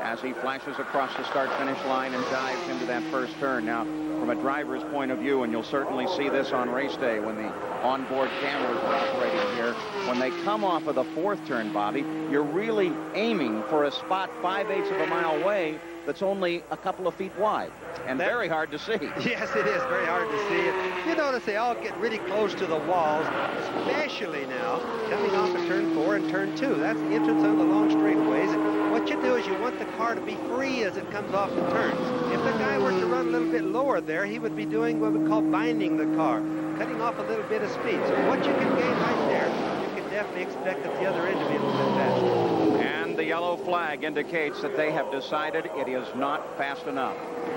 as he flashes across the start-finish line and dives into that first turn. Now, from a driver's point of view, and you'll certainly see this on race day when the onboard cameras are operating here, when they come off of the fourth turn, Bobby, you're really aiming for a spot 5/8 of a mile away that's only a couple of feet wide and very hard to see. Yes, it is very hard to see. You notice they all get really close to the walls, especially now coming off of turn 4 and turn 2. That's the entrance on the long straightaways. And what you do is you want the car to be free as it comes off the turns. If the guy were to run a little bit lower there, he would be doing what we call binding the car, cutting off a little bit of speed. So what you can gain right there, you can definitely expect at the other end to be a little bit faster. And the yellow flag indicates that they have decided it is not fast enough.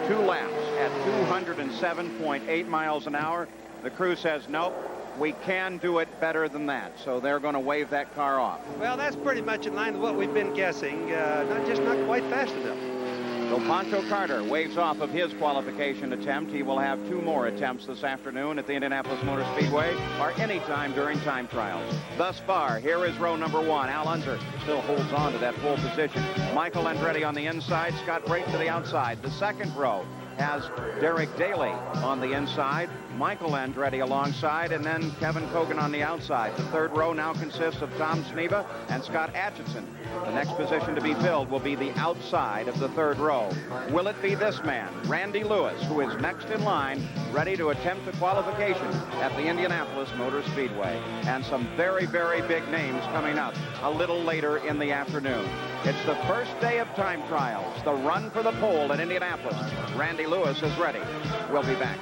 2 laps at 207.8 miles an hour. The crew says, nope, we can do it better than that. So they're going to wave that car off. Well, that's pretty much in line with what we've been guessing. Not quite fast enough. So Pancho Carter waves off of his qualification attempt. He will have 2 more attempts this afternoon at the Indianapolis Motor Speedway or anytime during time trials. Thus far, here is row number 1. Al Unser still holds on to that pole position. Michael Andretti on the inside, Scott Brayton to the outside. The second row, has Derek Daly on the inside, Michael Andretti alongside, and then Kevin Kogan on the outside. The third row now consists of Tom Sneva and Scott Atchison. The next position to be filled will be the outside of the third row. Will it be this man, Randy Lewis, who is next in line, ready to attempt the qualification at the Indianapolis Motor Speedway? And some very, very big names coming up a little later in the afternoon. It's the first day of time trials, the run for the pole in Indianapolis. Randy Lewis is ready. We'll be back.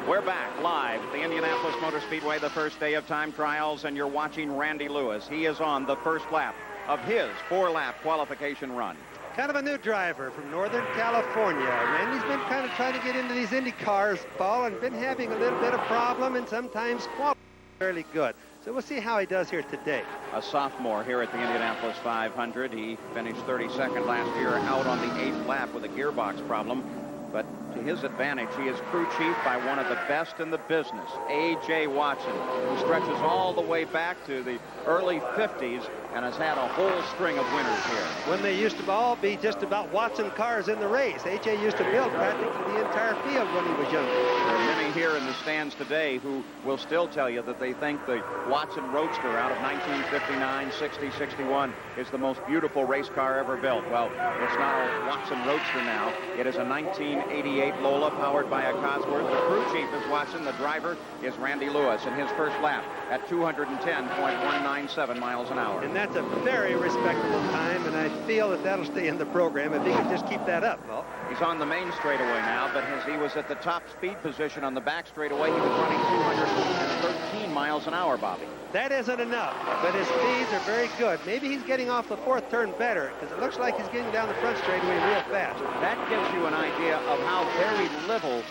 We're back live at the Indianapolis Motor Speedway, the first day of time trials, and you're watching Randy Lewis. He is on the first lap of his 4-lap qualification run. Kind of a new driver from Northern California. Randy's been kind of trying to get into these Indy cars, Paul, and been having a little bit of problem and sometimes quality fairly good. So we'll see how he does here today. A sophomore here at the Indianapolis 500. He finished 32nd last year out on the 8th lap with a gearbox problem. But to his advantage, he is crew chief by one of the best in the business, A.J. Watson, who stretches all the way back to the early 50s and has had a whole string of winners here. When they used to all be just about Watson cars in the race. A.J. used to build practically the entire field when he was younger. There are many here in the stands today who will still tell you that they think the Watson Roadster out of 1959, 60, 61 is the most beautiful race car ever built. Well, it's not a Watson Roadster now. It is a 1988 Lola powered by a Cosworth. The crew chief is Watson. The driver is Randy Lewis in his first lap at 210.197 miles an hour. And that's a very respectable time, and I feel that that'll stay in the program if he can just keep that up, Paul. He's on the main straightaway now, but as he was at the top speed position on the back straightaway, he was running 213 miles an hour, Bobby. That isn't enough, but his speeds are very good. Maybe he's getting off the fourth turn better, because it looks like he's getting down the front straightaway real fast. That gives you an idea of how very little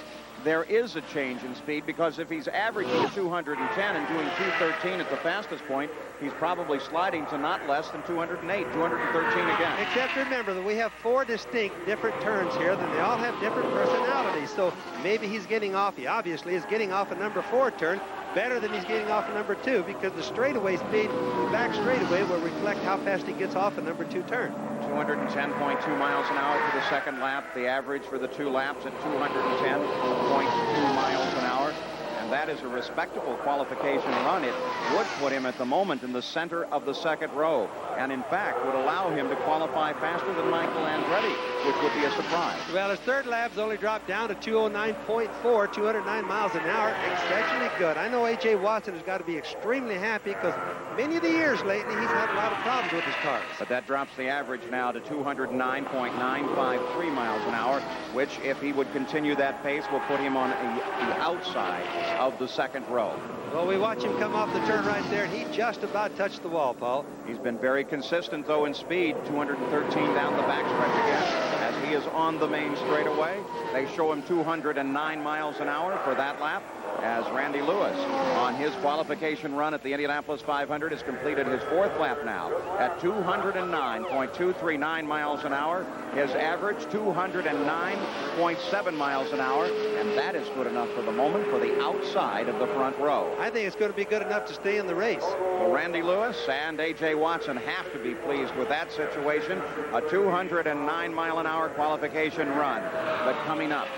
there is a change in speed, because if he's averaging 210 and doing 213 at the fastest point, he's probably sliding to not less than 208, 213 again. Except remember that we have 4 distinct different turns here, then they all have different personalities. So maybe he's getting off, he obviously is getting off a number 4 turn better than he's getting off a number 2, because the straightaway speed, the back straightaway, will reflect how fast he gets off a number 2 turn. 210.2 miles an hour for the second lap. The average for the 2 laps at 210.2 miles an hour. And that is a respectable qualification run. It would put him at the moment in the center of the second row, and in fact would allow him to qualify faster than Michael Andretti, which would be a surprise. Well, his third lap's only dropped down to 209.4, 209 miles an hour. Exceptionally good. I know A.J. Watson has got to be extremely happy, because many of the years lately he's had a lot of problems with his cars. But that drops the average now to 209.953 miles an hour, which, if he would continue that pace, will put him on the outside of the second row. Well, we watch him come off the turn right there, and he just about touched the wall, Paul. He's been very consistent, though, in speed. 213 down the backstretch again, as he is on the main straightaway. They show him 209 miles an hour for that lap, as Randy Lewis, on his qualification run at the Indianapolis 500, has completed his 4th lap now at 209.239 miles an hour. His average, 209.7 miles an hour, and that is good enough for the moment for the outside of the front row. I think it's going to be good enough to stay in the race. Well, Randy Lewis and A.J. Watson have to be pleased with that situation. A 209-mile-an-hour qualification run. But coming up,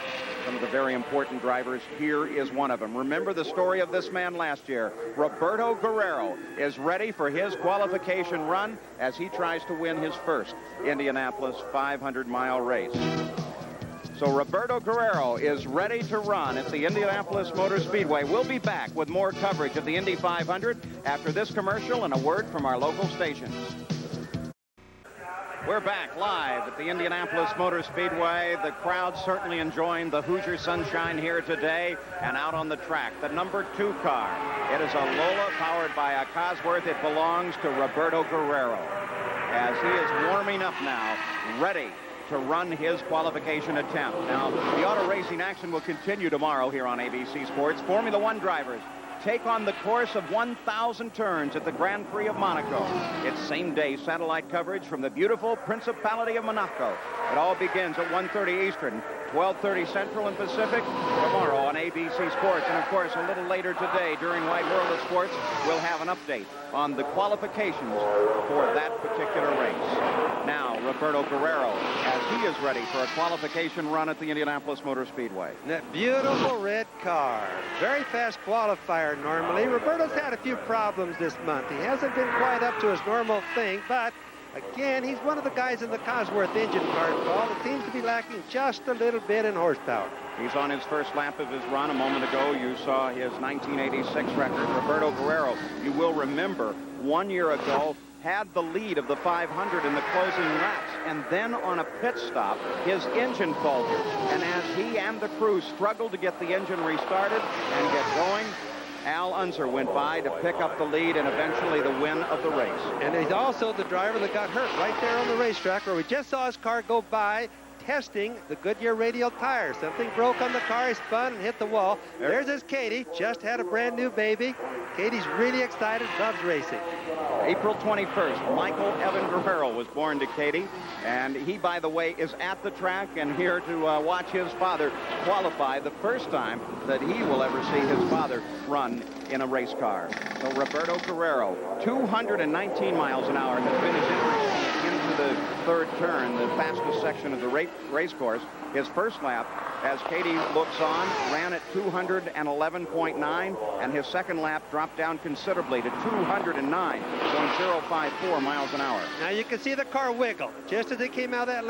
some of the very important drivers. Here is one of them. Remember the story of this man last year. Roberto Guerrero is ready for his qualification run as he tries to win his first Indianapolis 500-mile race. So Roberto Guerrero is ready to run at the Indianapolis Motor Speedway. We'll be back with more coverage of the Indy 500 after this commercial and a word from our local stations. We're back live at the Indianapolis Motor Speedway. The crowd certainly enjoying the Hoosier sunshine here today. And out on the track, the number 2 car. It is a Lola powered by a Cosworth. It belongs to Roberto Guerrero, as he is warming up now, ready to run his qualification attempt. Now, the auto racing action will continue tomorrow here on ABC Sports. Formula One drivers take on the course of 1,000 turns at the Grand Prix of Monaco. It's same-day satellite coverage from the beautiful Principality of Monaco. It all begins at 1:30 Eastern, 12:30 Central and Pacific, tomorrow on ABC Sports. And, of course, a little later today during Wide World of Sports, we'll have an update on the qualifications for that particular race. Now, Roberto Guerrero, as he is ready for a qualification run at the Indianapolis Motor Speedway. That beautiful red car. Very fast qualifier normally. Roberto's had a few problems this month. He hasn't been quite up to his normal thing, but again, he's one of the guys in the Cosworth engine car, Paul. It seems to be lacking just a little bit in horsepower. He's on his first lap of his run. A moment ago, you saw his 1986 record. Roberto Guerrero, you will remember, 1 year ago, had the lead of the 500 in the closing laps, and then on a pit stop, his engine faltered. And as he and the crew struggled to get the engine restarted and get going, Al Unser went by to pick up the lead and eventually the win of the race. And he's also the driver that got hurt right there on the racetrack where we just saw his car go by testing the Goodyear radial tire. Something broke on the car, he spun and hit the wall. There's his Katie, just had a brand new baby. Katie's really excited, loves racing. April 21st, Michael Evan Guerrero was born to Katie, and he, by the way, is at the track and here to watch his father qualify, the first time that he will ever see his father run in a race car. So Roberto Guerrero, 219 miles an hour, has been his entry into the third turn, the fastest section of the race course. His first lap, as Katie looks on, ran at 211.9, and his second lap dropped down considerably to 209.054 miles an hour. Now you can see the car wiggle. Just as it came out of that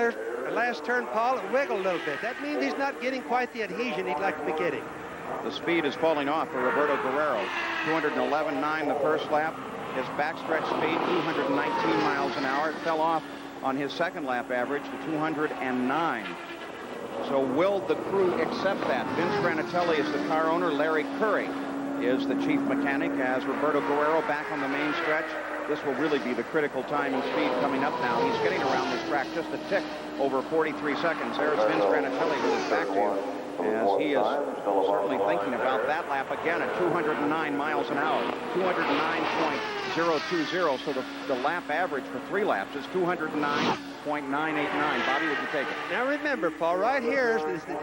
last turn, Paul, it wiggled a little bit. That means he's not getting quite the adhesion he'd like to be getting. The speed is falling off for Roberto Guerrero. 211.9 the first lap. His backstretch speed, 219 miles an hour. It fell off on his second lap average to 209. So will the crew accept that? Vince Granatelli is the car owner. Larry Curry is the chief mechanic. As Roberto Guerrero back on the main stretch, this will really be the critical time and speed coming up now. He's getting around this track just a tick over 43 seconds. There's Vince Granatelli with his back to you, as he is certainly thinking about that lap again at 209 miles an hour, 209.020. So the lap average for 3 laps is 209.989. Bobby, would you take it? Now remember, Paul, right here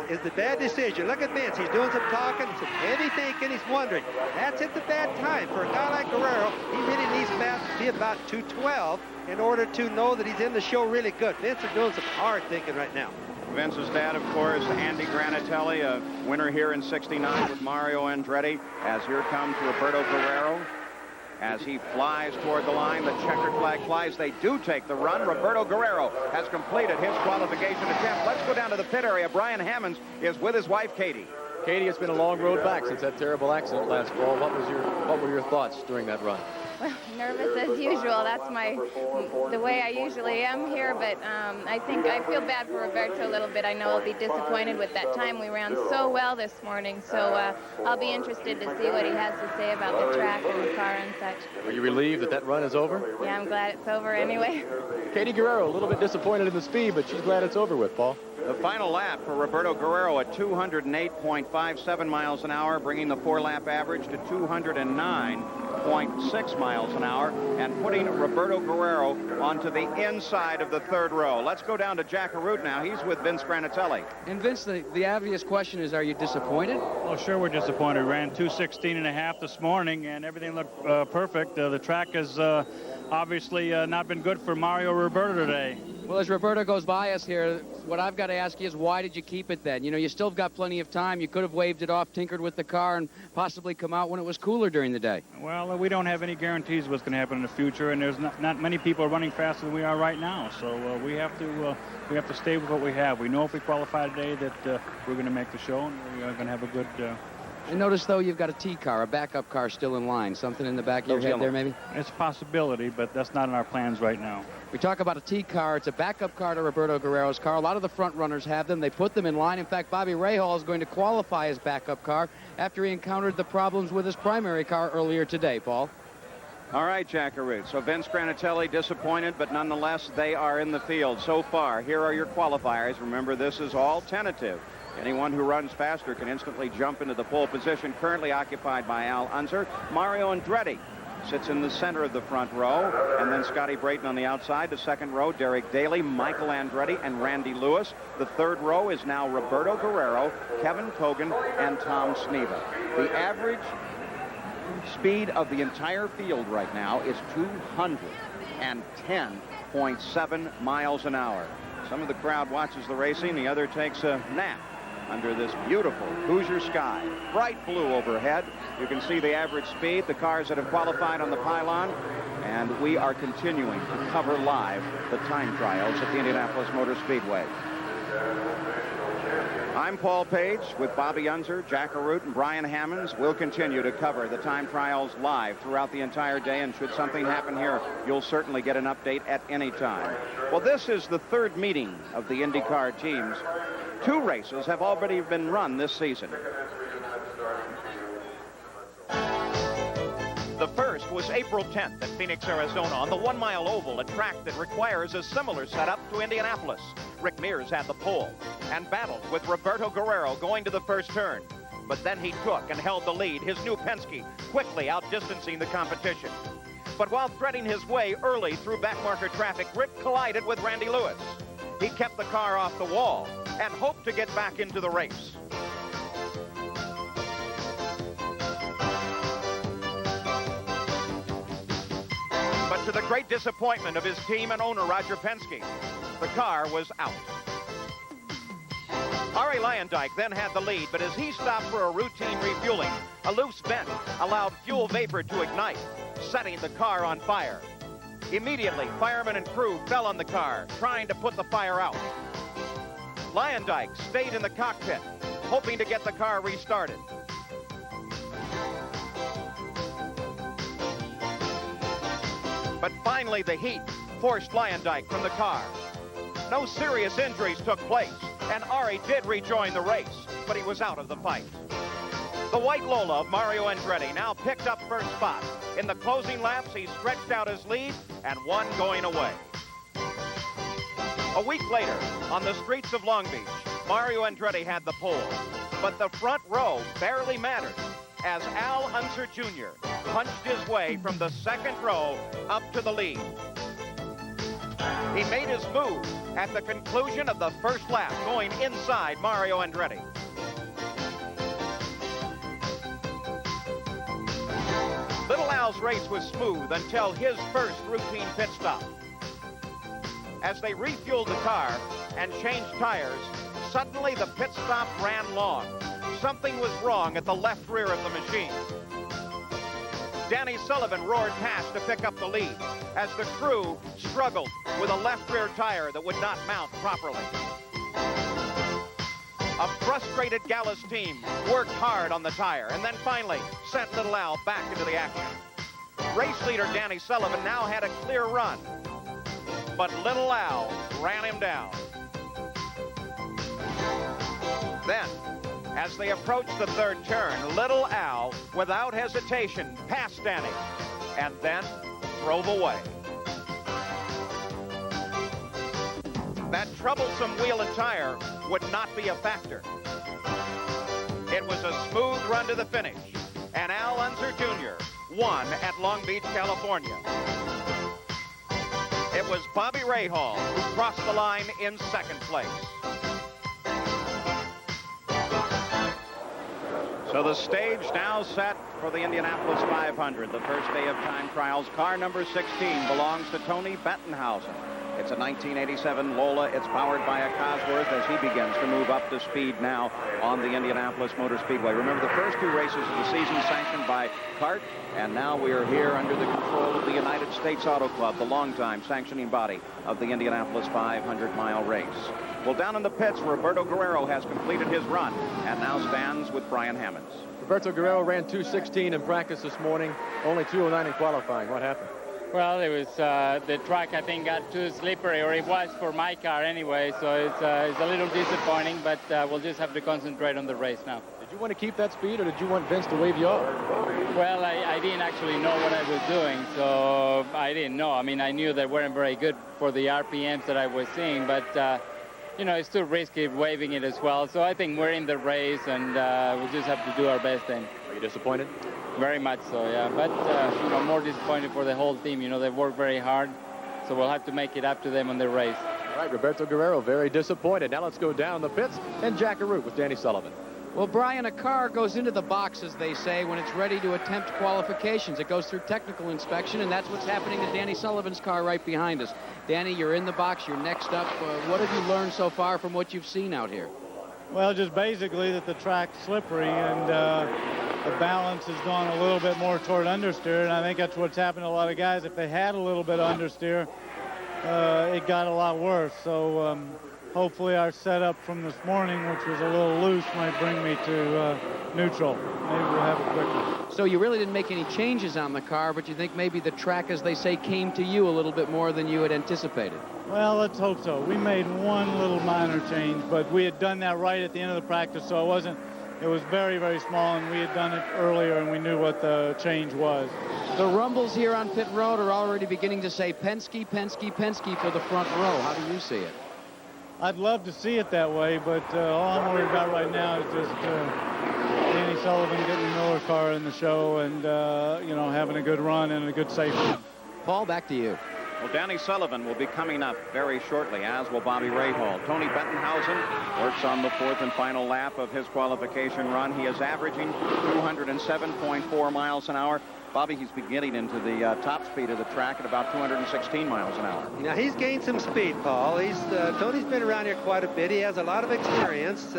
is the bad decision. Look at Vince. He's doing some talking, some heavy thinking. He's wondering. That's at the bad time. For a guy like Guerrero, he really needs to be about 212 in order to know that he's in the show really good. Vince is doing some hard thinking right now. Vince's dad, of course, Andy Granatelli, a winner here in '69 with Mario Andretti. As here comes Roberto Guerrero. As he flies toward the line, the checkered flag flies. They do take the run. Roberto Guerrero has completed his qualification attempt. Let's go down to the pit area. Brian Hammonds is with his wife, Katie. Katie, it's been a long road back since that terrible accident last fall. What were your thoughts during that run? Well, nervous as usual. That's the way I usually am here, but I think I feel bad for Roberto a little bit. I know I'll be disappointed with that time. We ran so well this morning, so I'll be interested to see what he has to say about the track and the car and such. Are you relieved that run is over? Yeah, I'm glad it's over anyway. Katie Guerrero, a little bit disappointed in the speed, but she's glad it's over with, Paul. The final lap for Roberto Guerrero at 208.57 miles an hour, bringing the 4-lap average to 209.6 miles an hour, and putting Roberto Guerrero onto the inside of the third row. Let's go down to Jack Arute now. He's with Vince Granatelli. And Vince, the obvious question is, are you disappointed? Well, sure we're disappointed. We ran 2:16.5 this morning, and everything looked perfect. The track has obviously not been good for Mario Roberto today. Well, as Roberto goes by us here, what I've got to ask you is, why did you keep it then? You know, you still got plenty of time. You could have waved it off, tinkered with the car, and possibly come out when it was cooler during the day. Well, we don't have any guarantees what's going to happen in the future, and there's not many people running faster than we are right now. So we have to stay with what we have. We know if we qualify today that we're going to make the show, and we're going to have a good. And notice, though, you've got a T car, a backup car still in line. Something in the back of your head there, maybe? It's a possibility, but that's not in our plans right now. We talk about a T car. It's a backup car to Roberto Guerrero's car. A lot of the front runners have them. They put them in line. In fact, Bobby Rahal is going to qualify his backup car after he encountered the problems with his primary car earlier today, Paul. All right, Jack Arute. So Vince Granatelli disappointed, but nonetheless, they are in the field so far. Here are your qualifiers. Remember, this is all tentative. Anyone who runs faster can instantly jump into the pole position, currently occupied by Al Unser. Mario Andretti sits in the center of the front row, and then Scotty Brayton on the outside. The second row, Derek Daly, Michael Andretti, and Randy Lewis. The third row is now Roberto Guerrero, Kevin Kogan, and Tom Sneva. The average speed of the entire field right now is 210.7 miles an hour. Some of the crowd watches the racing, the other takes a nap under this beautiful Hoosier sky. Bright blue overhead. You can see the average speed, the cars that have qualified on the pylon, and we are continuing to cover live the time trials at the Indianapolis Motor Speedway. I'm Paul Page with Bobby Unser, Jack Arute, and Brian Hammonds. We'll continue to cover the time trials live throughout the entire day, and should something happen here, you'll certainly get an update at any time. Well, this is the third meeting of the IndyCar teams. 2 races have already been run this season. The first was April 10th at Phoenix, Arizona, on the 1-mile oval, a track that requires a similar setup to Indianapolis. Rick Mears had the pole and battled with Roberto Guerrero going to the first turn. But then he took and held the lead, his new Penske quickly outdistancing the competition. But while threading his way early through backmarker traffic, Rick collided with Randy Lewis. He kept the car off the wall and hoped to get back into the race. But to the great disappointment of his team and owner, Roger Penske, the car was out. Arie Luyendyk then had the lead, but as he stopped for a routine refueling, a loose vent allowed fuel vapor to ignite, setting the car on fire. Immediately, firemen and crew fell on the car, trying to put the fire out. Luyendyk stayed in the cockpit, hoping to get the car restarted. But finally, the heat forced Luyendyk from the car. No serious injuries took place, and Arie did rejoin the race, but he was out of the fight. The white Lola of Mario Andretti now picked up first spot. In the closing laps, he stretched out his lead and won going away. A week later, on the streets of Long Beach, Mario Andretti had the pole, but the front row barely mattered as Al Unser Jr. punched his way from the second row up to the lead. He made his move at the conclusion of the first lap, going inside Mario Andretti. Little Al's race was smooth until his first routine pit stop. As they refueled the car and changed tires, suddenly the pit stop ran long. Something was wrong at the left rear of the machine. Danny Sullivan roared past to pick up the lead as the crew struggled with a left rear tire that would not mount properly. A frustrated Gallus team worked hard on the tire and then finally sent Little Al back into the action. Race leader Danny Sullivan now had a clear run, but Little Al ran him down. Then, as they approached the third turn, Little Al, without hesitation, passed Danny and then drove away. That troublesome wheel and tire would not be a factor. It was a smooth run to the finish, and Al Unser Jr. won at Long Beach, California. It was Bobby Rahal who crossed the line in second place. So the stage now set for the Indianapolis 500, the first day of time trials. Car number 16 belongs to Tony Bettenhausen. It's a 1987 Lola. It's powered by a Cosworth as he begins to move up to speed now on the Indianapolis Motor Speedway. Remember, the first 2 races of the season sanctioned by CART, and now we are here under the control of the United States Auto Club, the longtime sanctioning body of the Indianapolis 500-mile race. Well, down in the pits, Roberto Guerrero has completed his run and now stands with Brian Hammonds. Roberto Guerrero ran 2:16 in practice this morning, only 2:09 in qualifying. What happened? Well, it was the track, I think, got too slippery, or it was for my car anyway, so it's a little disappointing, but we'll just have to concentrate on the race now. Did you want to keep that speed, or did you want Vince to wave you off? Well, I didn't actually know what I was doing, so I didn't know. I mean, I knew they weren't very good for the RPMs that I was seeing, but, you know, it's too risky waving it as well. So I think we're in the race, and we'll just have to do our best then. Are you disappointed? Very much so, yeah. But, you know, more disappointed for the whole team. You know, they've worked very hard, so we'll have to make it up to them on the race. All right, Roberto Guerrero, very disappointed. Now let's go down the pits and Jack Arute with Danny Sullivan. Well, Brian, a car goes into the box, as they say, when it's ready to attempt qualifications. It goes through technical inspection, and that's what's happening to Danny Sullivan's car right behind us. Danny, you're in the box. You're next up. What have you learned so far from what you've seen out here? Well, just basically that the track's slippery, and the balance has gone a little bit more toward understeer, and I think that's what's happened to a lot of guys. If they had a little bit of understeer, it got a lot worse. So hopefully our setup from this morning, which was a little loose, might bring me to neutral. Maybe we'll have it quickly. So you really didn't make any changes on the car, but you think maybe the track, as they say, came to you a little bit more than you had anticipated? Well, let's hope so. We made one little minor change, but we had done that right at the end of the practice, so it was very, very small, and we had done it earlier, and we knew what the change was. The rumbles here on pit road are already beginning to say Penske, Penske, Penske for the front row. How do you see it? I'd love to see it that way, but all I'm worried about right now is just Danny Sullivan getting the Miller car in the show and, you know, having a good run and a good safe run. Paul, back to you. Well, Danny Sullivan will be coming up very shortly, as will Bobby Rahal. Tony Bettenhausen works on the fourth and final lap of his qualification run. He is averaging 207.4 miles an hour. Bobby, he's been getting into the top speed of the track at about 216 miles an hour. Now, he's gained some speed, Paul. Tony's been around here quite a bit. He has a lot of experience.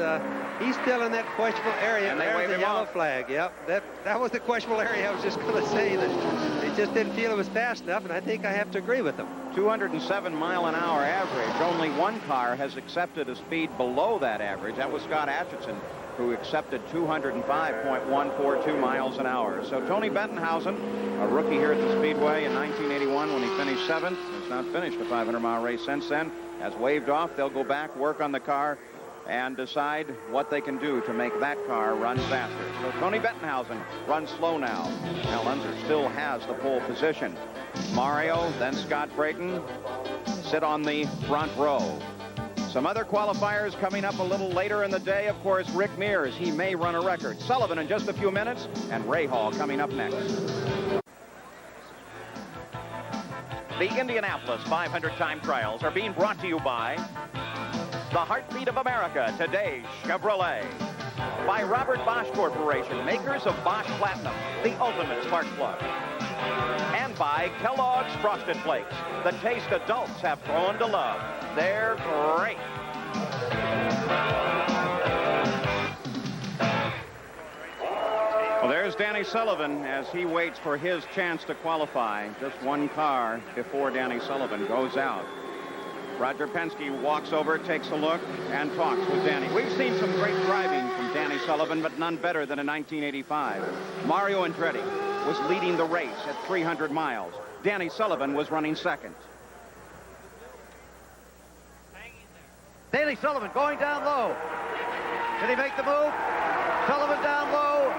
He's still in that questionable area. And they there's wave the him yellow off. flag. Yep, that was the questionable area. I was just going to say that they just didn't feel it was fast enough, and I think I have to agree with them. 207 mile an hour average. Only one car has accepted a speed below that average. That was Scott Atchison, who accepted 205.142 miles an hour. So Tony Bettenhausen, a rookie here at the Speedway in 1981 when he finished 7th, has not finished a 500-mile race since then, has waved off. They'll go back, work on the car, and decide what they can do to make that car run faster. So Tony Bettenhausen runs slow now. Al Unser still has the pole position. Mario, then Scott Brayton sit on the front row. Some other qualifiers coming up a little later in the day. Of course, Rick Mears, he may run a record. Sullivan in just a few minutes, and Rahal coming up next. The Indianapolis 500 time trials are being brought to you by the Heartbeat of America, today's Chevrolet. By Robert Bosch Corporation, makers of Bosch Platinum, the ultimate spark plug. And by Kellogg's Frosted Flakes, the taste adults have grown to love. They're great. Well, there's Danny Sullivan as he waits for his chance to qualify. Just one car before Danny Sullivan goes out. Roger Penske walks over, takes a look, and talks with Danny. We've seen some great driving from Danny Sullivan, but none better than in 1985. Mario Andretti was leading the race at 300 miles. Danny Sullivan was running second. Danny Sullivan going down low. Can he make the move? Sullivan down low.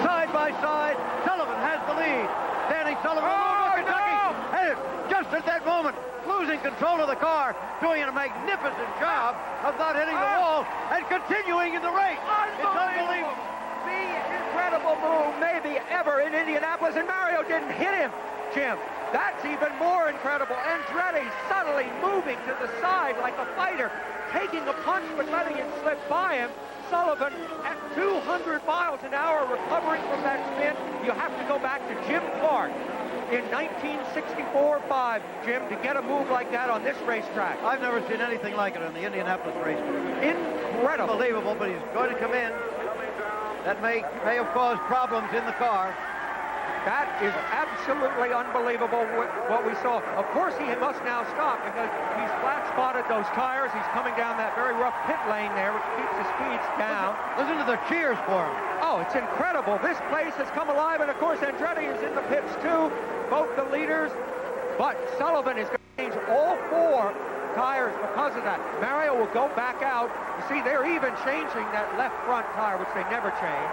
Side by side, Sullivan has the lead. Danny Sullivan and just at that moment, losing control of the car, doing a magnificent job of not hitting the wall and continuing in the race. It's unbelievable. The incredible move maybe ever in Indianapolis, and Mario didn't hit him, Jim. That's even more incredible. Andretti subtly moving to the side like a fighter, taking a punch but letting it slip by him. Sullivan at 200 miles an hour recovering from that spin. You have to go back to Jim Clark in 1964-5, Jim, to get a move like that on this racetrack. I've never seen anything like it on the Indianapolis racetrack. Incredible. Unbelievable, but he's going to come in. That may have caused problems in the car. That is absolutely unbelievable what we saw. Of course, he must now stop because he's flat-spotted those tires. He's coming down that very rough pit lane there, which keeps the speeds down. Listen to the cheers for him. Oh, it's incredible. This place has come alive, and of course, Andretti is in the pits too, both the leaders. But Sullivan is going to change all four tires because of that. Mario will go back out. You see, they're even changing that left front tire, which they never change.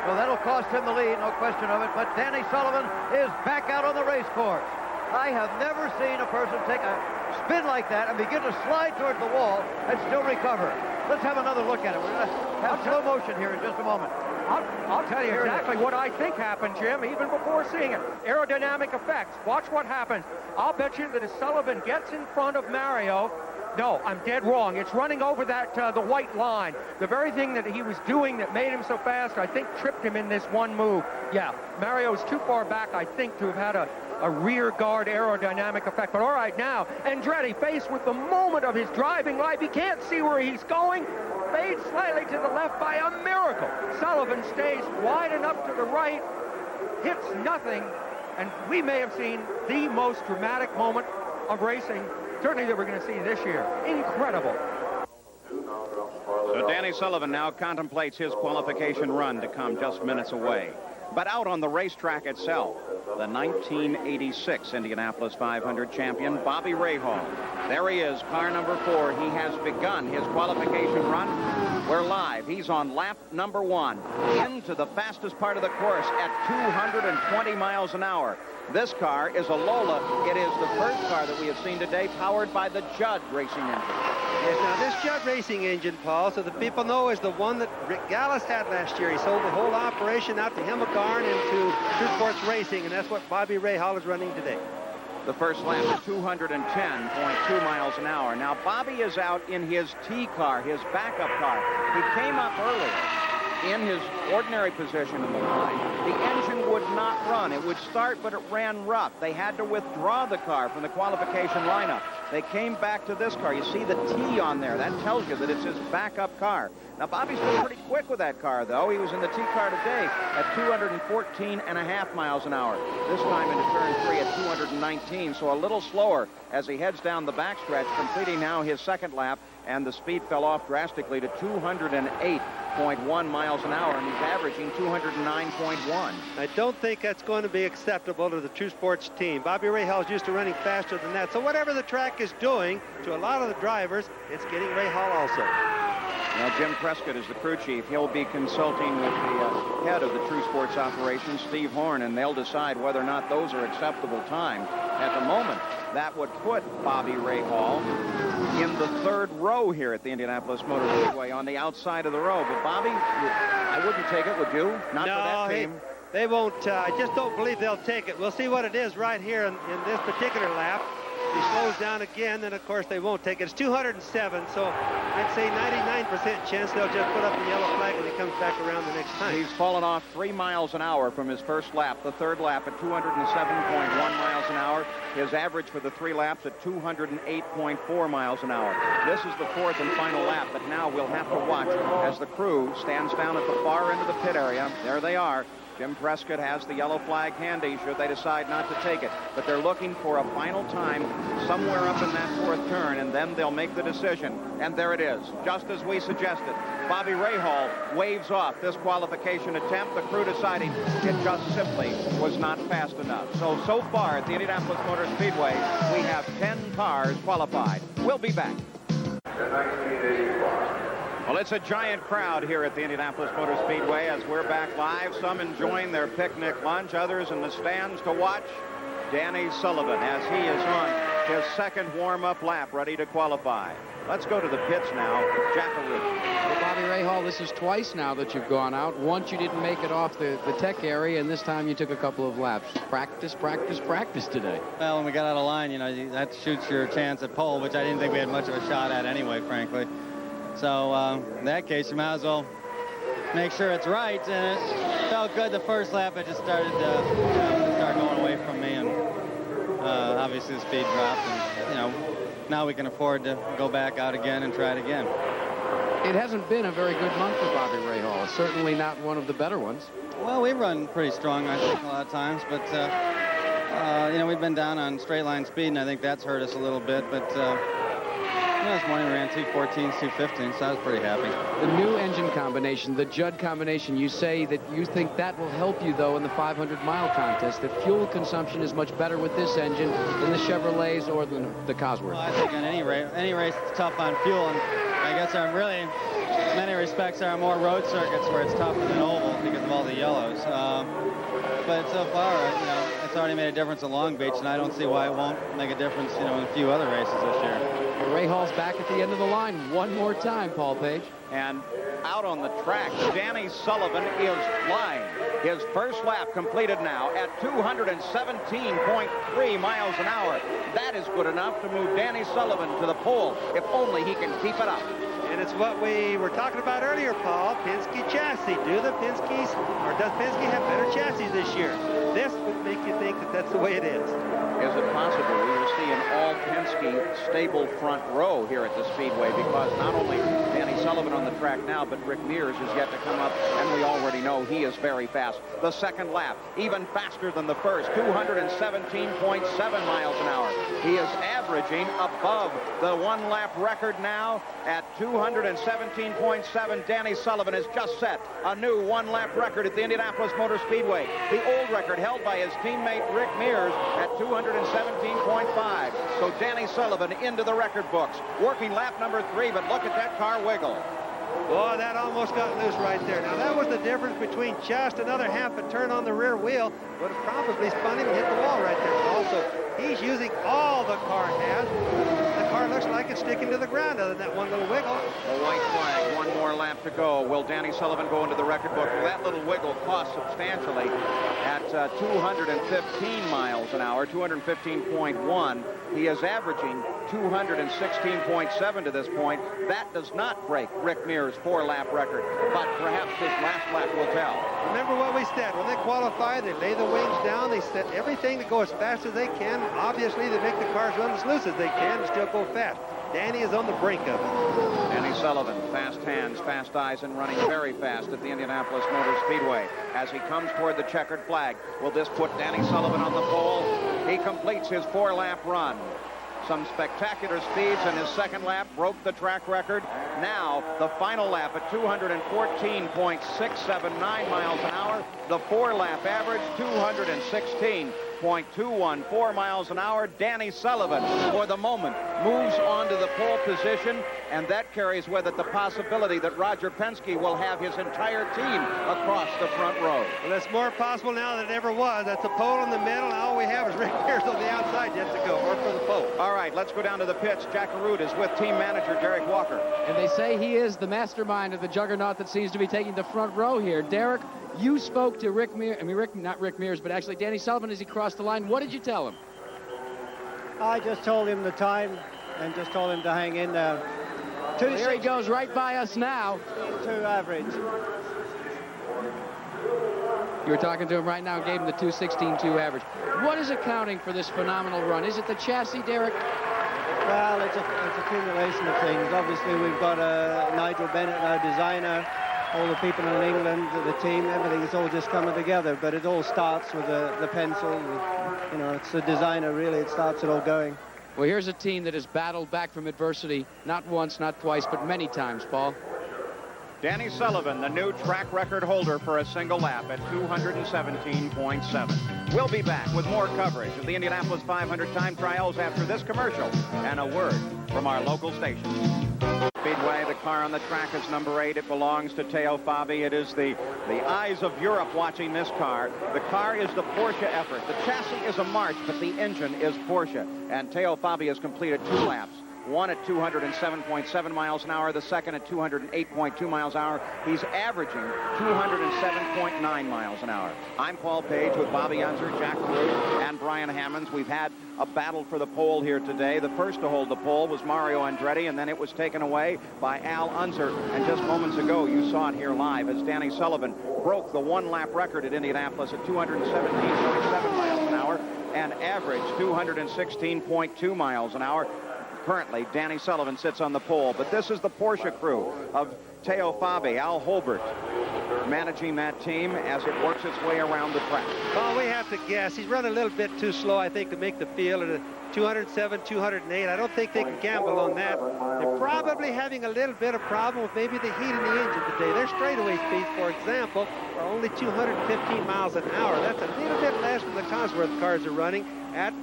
Well, that'll cost him the lead, no question of it, but Danny Sullivan is back out on the race course. I have never seen a person take a spin like that and begin to slide towards the wall and still recover. Let's have another look at it. We're going to have slow motion here in just a moment. I'll tell you exactly what I think happened, Jim, even before seeing it. Aerodynamic effects. Watch what happens. I'll bet you that as Sullivan gets in front of Mario, no, I'm dead wrong. It's running over that the white line. The very thing that he was doing that made him so fast, I think, tripped him in this one move. Yeah, Mario's too far back, I think, to have had a rear guard aerodynamic effect. But all right, now, Andretti faced with the moment of his driving life. He can't see where he's going. Fades slightly to the left by a miracle. Sullivan stays wide enough to the right, hits nothing, and we may have seen the most dramatic moment of racing, certainly that we're going to see this year. Incredible. So Danny Sullivan now contemplates his qualification run to come just minutes away. But out on the racetrack itself, the 1986 Indianapolis 500 champion, Bobby Rahal. There he is, car number 4. He has begun his qualification run. We're live. He's on lap number 1 into the fastest part of the course at 220 miles an hour. This car is a Lola. It is the first car that we have seen today powered by the Judd racing engine. Yes, now this Judd racing engine, Paul, so the people know, is the one that Rick Gallis had last year. He sold the whole operation out to Himmelgarn and to True Sports Racing, and that's what Bobby Rahal is running today. The first lap at 210.2 miles an hour. Now, Bobby is out in his T car, his backup car. He came up earlier in his ordinary position in the line. The engine would not run. It would start, but it ran rough. They had to withdraw the car from the qualification lineup. They came back to this car. You see the T on there. That tells you that it's his backup car. Now, Bobby's been pretty quick with that car, though. He was in the T car today at 214.5 miles an hour. This time into turn 3 at 219, so a little slower as he heads down the backstretch, completing now his second lap, and the speed fell off drastically to 208.1 miles an hour, and he's averaging 209.1. I don't think that's going to be acceptable to the True Sports team. Bobby Rahal's used to running faster than that, so whatever the track is doing to a lot of the drivers, it's getting Rahal also. Now, Jim Prescott is the crew chief. He'll be consulting with the head of the True Sports operations, Steve Horn, and they'll decide whether or not those are acceptable times. At the moment, that would put Bobby Rahal in the third row here at the Indianapolis Motor Speedway on the outside of the row. But Bobby, I wouldn't take it, would you? Not for that team. They won't. I just don't believe they'll take it. We'll see what it is right here in this particular lap. He slows down again, then of course they won't take it. It's 207, so I'd say 99% chance they'll just put up the yellow flag when he comes back around the next time. He's fallen off 3 miles an hour from his first lap. The third lap at 207.1 miles an hour. His average for the 3 laps at 208.4 miles an hour. This is the fourth and final lap, but now we'll have to watch as the crew stands down at the far end of the pit area. There they are. Jim Prescott has the yellow flag handy should they decide not to take it. But they're looking for a final time somewhere up in that fourth turn, and then they'll make the decision. And there it is, just as we suggested. Bobby Rahal waves off this qualification attempt. The crew deciding it just simply was not fast enough. So far at the Indianapolis Motor Speedway, we have 10 cars qualified. We'll be back. Well, it's a giant crowd here at the Indianapolis Motor Speedway as we're back live. Some enjoying their picnic lunch, others in the stands to watch Danny Sullivan as he is on his second warm-up lap, ready to qualify. Let's go to the pits now. Jackaroo. Well, Bobby Rahal, this is twice now that you've gone out. Once you didn't make it off the tech area, and this time you took a couple of laps. Practice today. Well, when we got out of line, you know, that shoots your chance at pole, which I didn't think we had much of a shot at anyway, frankly. So in that case, you might as well make sure it's right. And it felt good the first lap. It just started to start going away from me, and obviously the speed dropped. And you know, now we can afford to go back out again and try it again. It hasn't been a very good month for Bobby Rahal. Certainly not one of the better ones. Well, we run pretty strong, I think, a lot of times, but you know, we've been down on straight line speed, and I think that's hurt us a little bit. But this morning we ran 214s, 215s, so I was pretty happy. The new engine combination, the Judd combination, you say that you think that will help you, though, in the 500-mile contest. The fuel consumption is much better with this engine than the Chevrolets or the Cosworth. Well, I think on any race it's tough on fuel, and I guess I'm really, in many respects, there are more road circuits where it's tougher than oval because of all the yellows. But so far, you know, it's already made a difference at Long Beach, and I don't see why it won't make a difference, in a few other races this year. Well, Ray Hall's back at the end of the line one more time, Paul Page. And out on the track, Danny Sullivan is flying. His first lap completed now at 217.3 miles an hour. That is good enough to move Danny Sullivan to the pole, if only he can keep it up. And it's what we were talking about earlier, Paul. Penske chassis. Does Penske have better chassis this year? This would make you think that that's the way it is. Is it possible we will see an all-Penske stable front row here at the Speedway, because not only Danny Sullivan on the track now, but Rick Mears is yet to come up, and we already know he is very fast. The second lap, even faster than the first, 217.7 miles an hour. He is averaging above the one-lap record now at 217.7. Danny Sullivan has just set a new one-lap record at the Indianapolis Motor Speedway. The old record held by his teammate Rick Mears at 217.5. So Danny Sullivan into the record books, working lap number 3, but look at that car wiggle. Oh, that almost got loose right there. Now, that was the difference between just another half a turn on the rear wheel. Would have probably spun him and hit the wall right there. But also, he's using all the car has. The car looks like it's sticking to the ground other than that one little wiggle. A white flag, one more lap to go. Will Danny Sullivan go into the record book? Well, that little wiggle cost substantially at 215 miles an hour, 215.1. He is averaging 216.7 to this point. That does not break Rick Mears' 4-lap record, but perhaps this last lap will tell. Remember what we said. When they qualify, they lay the wings down. They set everything to go as fast as they can. Obviously, they make the cars run as loose as they can and still go fast. Danny is on the brink of it. Danny Sullivan, fast hands, fast eyes, and running very fast at the Indianapolis Motor Speedway as he comes toward the checkered flag. Will this put Danny Sullivan on the pole? He completes his 4-lap run. Some spectacular speeds in his second lap, broke the track record. Now, the final lap at 214.679 miles an hour. The 4-lap average, 216.214 miles an hour. Danny Sullivan, for the moment, moves on to the pole position, and that carries with it the possibility that Roger Penske will have his entire team across the front row. Well, it's more possible now than it ever was. That's a pole in the middle, and all we have is Rick Mears on the outside yet to go, or for the pole. All right, let's go down to the pits. Jack Arute is with team manager Derek Walker. And they say he is the mastermind of the juggernaut that seems to be taking the front row here. Derek, you spoke to Rick Mears, not Rick Mears, but actually Danny Sullivan as he crossed the line. What did you tell him? I just told him the time and just told him to hang in there. Here he goes right by us now. 2 average. You were talking to him right now, gave him the 216.2 average. What is accounting for this phenomenal run? Is it the chassis, Derek? Well, it's a accumulation of things. Obviously, we've got Nigel Bennett, our designer, all the people in England, the team, everything is all just coming together. But it all starts with the pencil. It's the designer, really. It starts it all going. Well, here's a team that has battled back from adversity, not once, not twice, but many times, Paul. Danny Sullivan, the new track record holder for a single lap at 217.7. We'll be back with more coverage of the Indianapolis 500 time trials after this commercial and a word from our local station. Speedway, the car on the track is number 8. It belongs to Teo Fabi. It is the eyes of Europe watching this car. The car is the Porsche effort. The chassis is a March, but the engine is Porsche. And Teo Fabi has completed 2 laps. One at 207.7 miles an hour, the second at 208.2 miles an hour. He's averaging 207.9 miles an hour. I'm Paul Page with Bobby Unser, Jack Arute, and Brian Hammonds. We've had a battle for the pole here today. The first to hold the pole was Mario Andretti, and then it was taken away by Al Unser. And just moments ago, you saw it here live as Danny Sullivan broke the 1-lap record at Indianapolis at 217.7 miles an hour and averaged 216.2 miles an hour. Currently, Danny Sullivan sits on the pole, but this is the Porsche crew of Teo Fabi, Al Holbert, managing that team as it works its way around the track. Well, we have to guess. He's run a little bit too slow, I think, to make the field at a 207, 208. I don't think they can gamble on that. They're probably having a little bit of problem with maybe the heat in the engine today. Their straightaway speeds, for example, are only 215 miles an hour. That's a little bit less than the Cosworth cars are running at,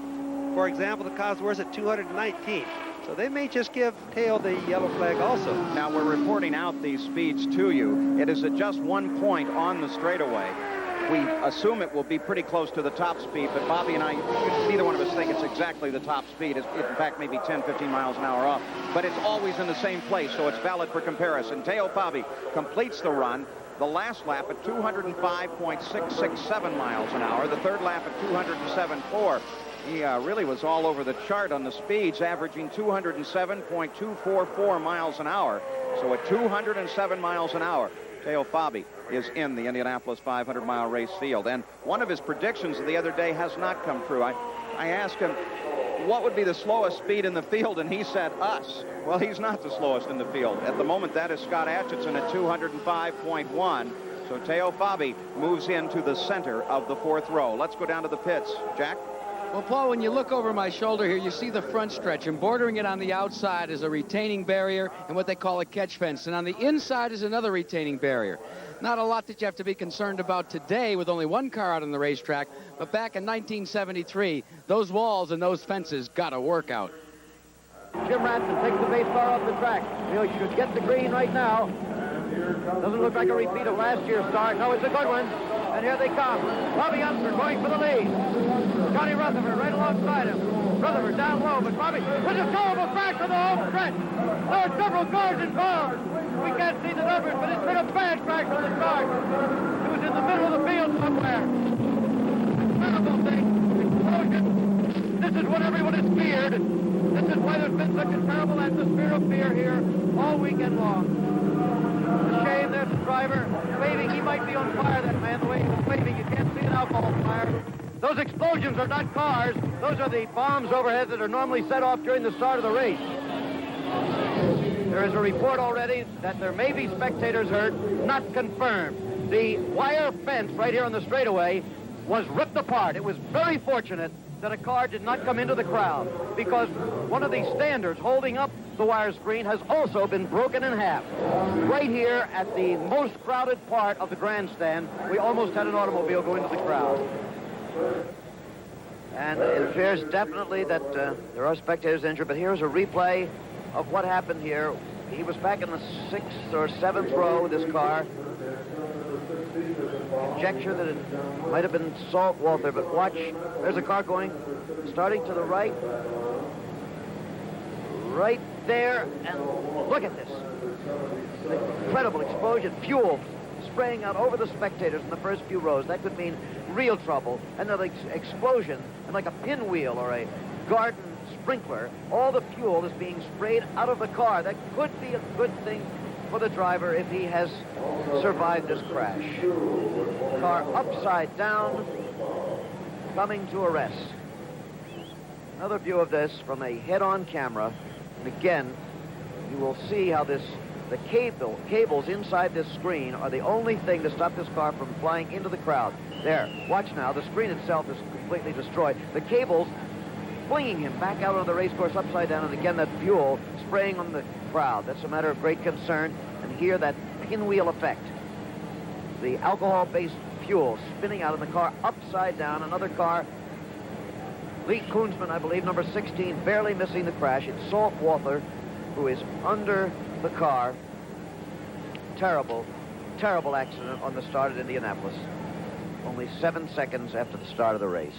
for example, the Cosworth's at 219. So they may just give Teo the yellow flag also. Now we're reporting out these speeds to you. It is at just 1 point on the straightaway. We assume it will be pretty close to the top speed, but Bobby and I, neither one of us think it's exactly the top speed. It's, in fact, maybe 10, 15 miles an hour off. But it's always in the same place, so it's valid for comparison. Teo Bobby completes the run. The last lap at 205.667 miles an hour. The third lap at 207.4. He really was all over the chart on the speeds, averaging 207.244 miles an hour. So at 207 miles an hour, Teo Fabi is in the Indianapolis 500-mile race field. And one of his predictions the other day has not come true. I asked him, what would be the slowest speed in the field? And he said, us. Well, he's not the slowest in the field. At the moment, that is Scott Atchison at 205.1. So Teo Fabi moves into the center of the fourth row. Let's go down to the pits. Jack? Well, Paul, when you look over my shoulder here, you see the front stretch, and bordering it on the outside is a retaining barrier and what they call a catch fence. And on the inside is another retaining barrier. Not a lot that you have to be concerned about today with only one car out on the racetrack, but back in 1973, those walls and those fences got to work out. Jim Ranson takes the base car off the track. He should get the green right now. Doesn't look like a repeat of last year's start. No, it's a good one. And here they come. Bobby Unser going for the lead. Johnny Rutherford right alongside him. Rutherford down low, but Bobby with a terrible crash on the home stretch. There are several cars involved. We can't see the numbers, but it's been a bad crash on the start. It was in the middle of the field somewhere. Terrible thing. Explosion. This is what everyone is feared. This is why there's been such a terrible atmosphere of fear here all weekend long. It's a shame there's the driver waving. He might be on fire, that man, the way he was waving. You can't see an alcohol fire. Those explosions are not cars. Those are the bombs overhead that are normally set off during the start of the race. There is a report already that there may be spectators hurt, not confirmed. The wire fence right here on the straightaway was ripped apart. It was very fortunate that a car did not come into the crowd, because one of the standards holding up the wire screen has also been broken in half. Right here at the most crowded part of the grandstand, we almost had an automobile go into the crowd. And it appears definitely that there are spectators injured, but here's a replay of what happened here. He was back in the 6th or 7th row with his car. Conjecture that it might have been Salt Walther, but watch, there's a car going, starting to the right. Right there, and look at this. An incredible explosion, fuel spraying out over the spectators in the first few rows. That could mean real trouble. Another explosion, and like a pinwheel or a garden sprinkler, all the fuel is being sprayed out of the car. That could be a good thing for the driver if he has survived this crash. Car upside down, coming to a rest. Another view of this from a head-on camera. And again, you will see how the cables inside this screen are the only thing to stop this car from flying into the crowd. There, watch now. The screen itself is completely destroyed. The cables flinging him back out on the race course upside down, and again that fuel spraying on the crowd. That's a matter of great concern. And here, that pinwheel effect. The alcohol-based fuel spinning out of the car upside down. Another car, Lee Koonsman, I believe, number 16, barely missing the crash. It's Salt Walther, who is under the car. Terrible, terrible accident on the start at Indianapolis. Only 7 seconds after the start of the race.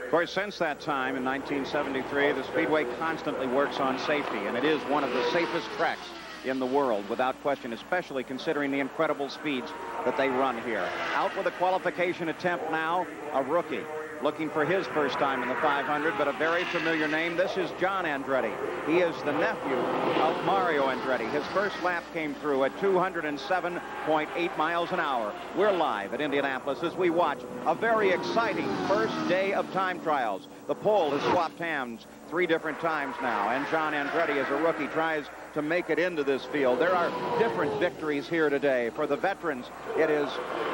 Of course, since that time in 1973, the Speedway constantly works on safety, and it is one of the safest tracks in the world, without question, especially considering the incredible speeds that they run here. Out with a qualification attempt now, a rookie, looking for his first time in the 500, but a very familiar name. This is John Andretti. He is the nephew of Mario Andretti. His first lap came through at 207.8 miles an hour. We're live at Indianapolis as we watch a very exciting first day of time trials. The pole has swapped hands 3 different times now, and John Andretti, as a rookie, tries to make it into this field. There are different victories here today. For the veterans, it is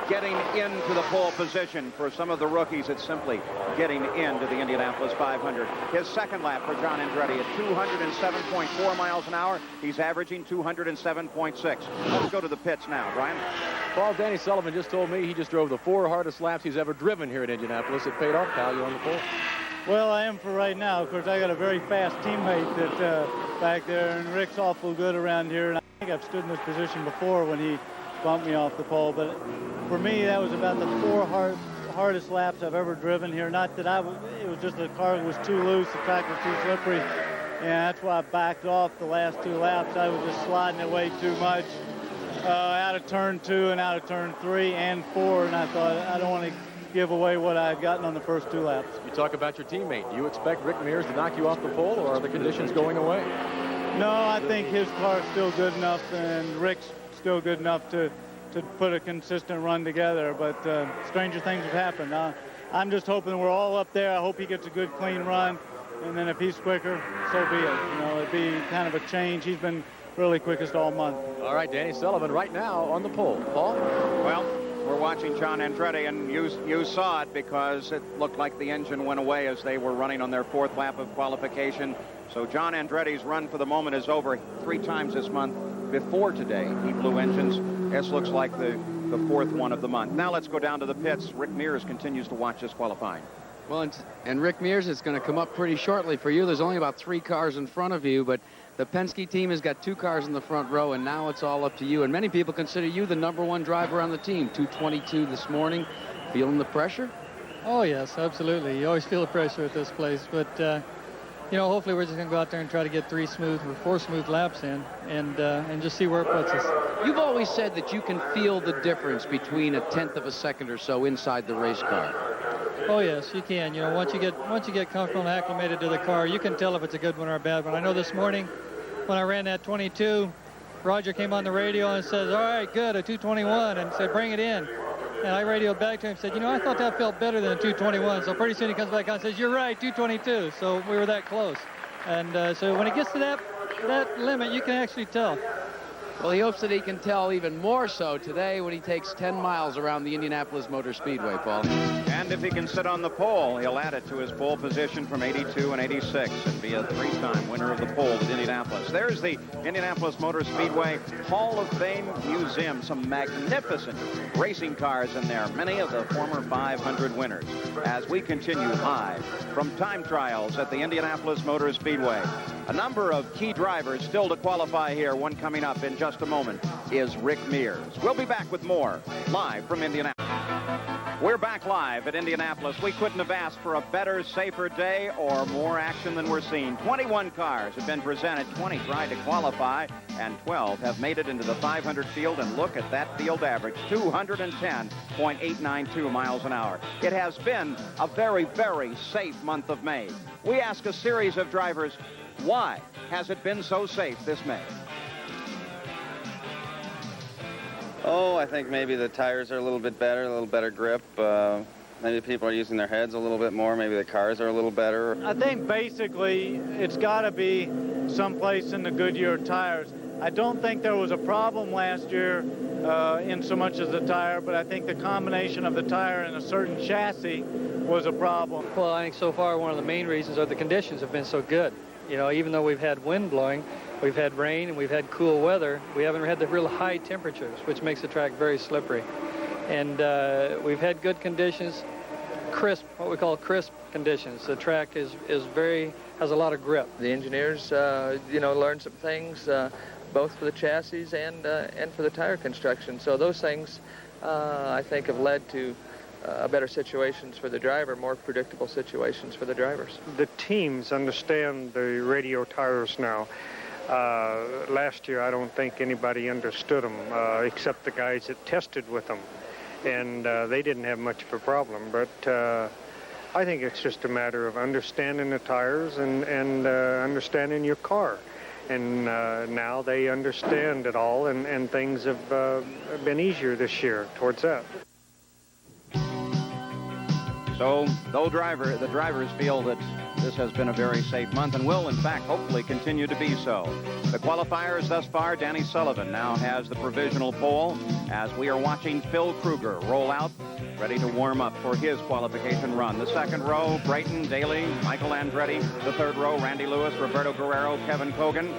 getting into the pole position. For some of the rookies, it's simply getting into the Indianapolis 500. His second lap for John Andretti at 207.4 miles an hour. He's averaging 207.6. Let's go to the pits now, Brian. Paul, Danny Sullivan just told me he just drove the 4 hardest laps he's ever driven here at Indianapolis. It paid off, pal. You on the pole? Well, I am for right now. Of course, I got a very fast teammate that back there, and Rick's awful good around here. And I think I've stood in this position before when he bumped me off the pole. But for me, that was about the hardest laps I've ever driven here. Not that it was just the car was too loose, the track was too slippery, and that's why I backed off the last 2 laps. I was just sliding away too much out of turn 2 and out of turn 3 and 4, and I thought I don't want to give away what I had gotten on the first 2 laps. You talk about your teammate. Do you expect Rick Mears to knock you off the pole, or are the conditions going away? No, I think his car's still good enough, and Rick's still good enough to put a consistent run together, but stranger things have happened. I'm just hoping we're all up there. I hope he gets a good, clean run, and then if he's quicker, so be it. You know, it'd be kind of a change. He's been really quickest all month. All right, Danny Sullivan right now on the pole. Paul? Well, we're watching John Andretti, and you saw it because it looked like the engine went away as they were running on their 4th lap of qualification. So John Andretti's run for the moment is over 3 times this month. Before today, he blew engines. This looks like the 4th one of the month. Now let's go down to the pits. Rick Mears continues to watch this qualifying. Well, and Rick Mears is going to come up pretty shortly for you. There's only about 3 cars in front of you, but the Penske team has got 2 cars in the front row, and now it's all up to you. And many people consider you the #1 driver on the team. 222 this morning. Feeling the pressure? Oh, yes, absolutely. You always feel the pressure at this place, but you know, hopefully we're just going to go out there and try to get 4 smooth laps in and just see where it puts us. You've always said that you can feel the difference between a 1/10 of a second or so inside the race car. Oh yes, you can. You know, once you get comfortable and acclimated to the car, you can tell if it's a good one or a bad one. I know this morning when I ran that 22, Roger came on the radio and says, "All right, good, a 221," and said, "Bring it in." And I radioed back to him and said, "You know, I thought that felt better than a 221." So pretty soon he comes back on and says, "You're right, 222." So we were that close. And so when it gets to that limit, you can actually tell. Well, he hopes that he can tell even more so today when he takes 10 miles around the Indianapolis Motor Speedway, Paul. And if he can sit on the pole, he'll add it to his pole position from 82 and 86 and be a 3-time winner of the pole at Indianapolis. There's the Indianapolis Motor Speedway Hall of Fame Museum. Some magnificent racing cars in there, many of the former 500 winners. As we continue live from time trials at the Indianapolis Motor Speedway. A number of key drivers still to qualify here. One coming up in just a moment is Rick Mears. We'll be back with more live from Indianapolis. We're back live at Indianapolis. We couldn't have asked for a better, safer day or more action than we're seeing. 21 cars have been presented, 20 tried to qualify, and 12 have made it into the 500 field. And look at that field average, 210.892 miles an hour. It has been a very, very safe month of May. We ask a series of drivers, why has it been so safe this May? Oh, I think maybe the tires are a little bit better, a little better grip. Maybe people are using their heads a little bit more. Maybe the cars are a little better. I think basically it's got to be someplace in the Goodyear tires. I don't think there was a problem last year in so much as the tire, but I think the combination of the tire and a certain chassis was a problem. Well, I think so far one of the main reasons are the conditions have been so good. You know, even though we've had wind blowing, we've had rain, and we've had cool weather, we haven't had the real high temperatures, which makes the track very slippery. And we've had good conditions, crisp, what we call crisp conditions. The track has a lot of grip. The engineers, you know, learned some things, both for the chassis and for the tire construction. So those things, I think, have led to better situations for the driver, more predictable situations for the drivers. The teams understand the radio tires now. Last year, I don't think anybody understood them except the guys that tested with them, and they didn't have much of a problem. But I think it's just a matter of understanding the tires and understanding your car. And now they understand it all, and things have been easier this year towards that. So the drivers feel that this has been a very safe month and will, in fact, hopefully continue to be so. The qualifiers thus far, Danny Sullivan now has the provisional pole as we are watching Phil Kruger roll out, ready to warm up for his qualification run. The second row, Brayton, Daly, Michael Andretti. The third row, Randy Lewis, Roberto Guerrero, Kevin Kogan.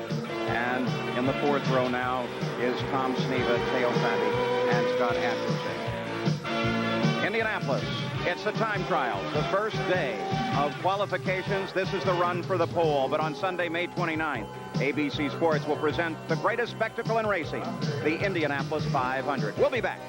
And in the fourth row now is Tom Sneva, Teo Fabi, and Scott Atkinson. Indianapolis, it's the time trials, the first day of qualifications. This is the run for the pole. But on Sunday, May 29th, ABC Sports will present the greatest spectacle in racing, the Indianapolis 500. We'll be back.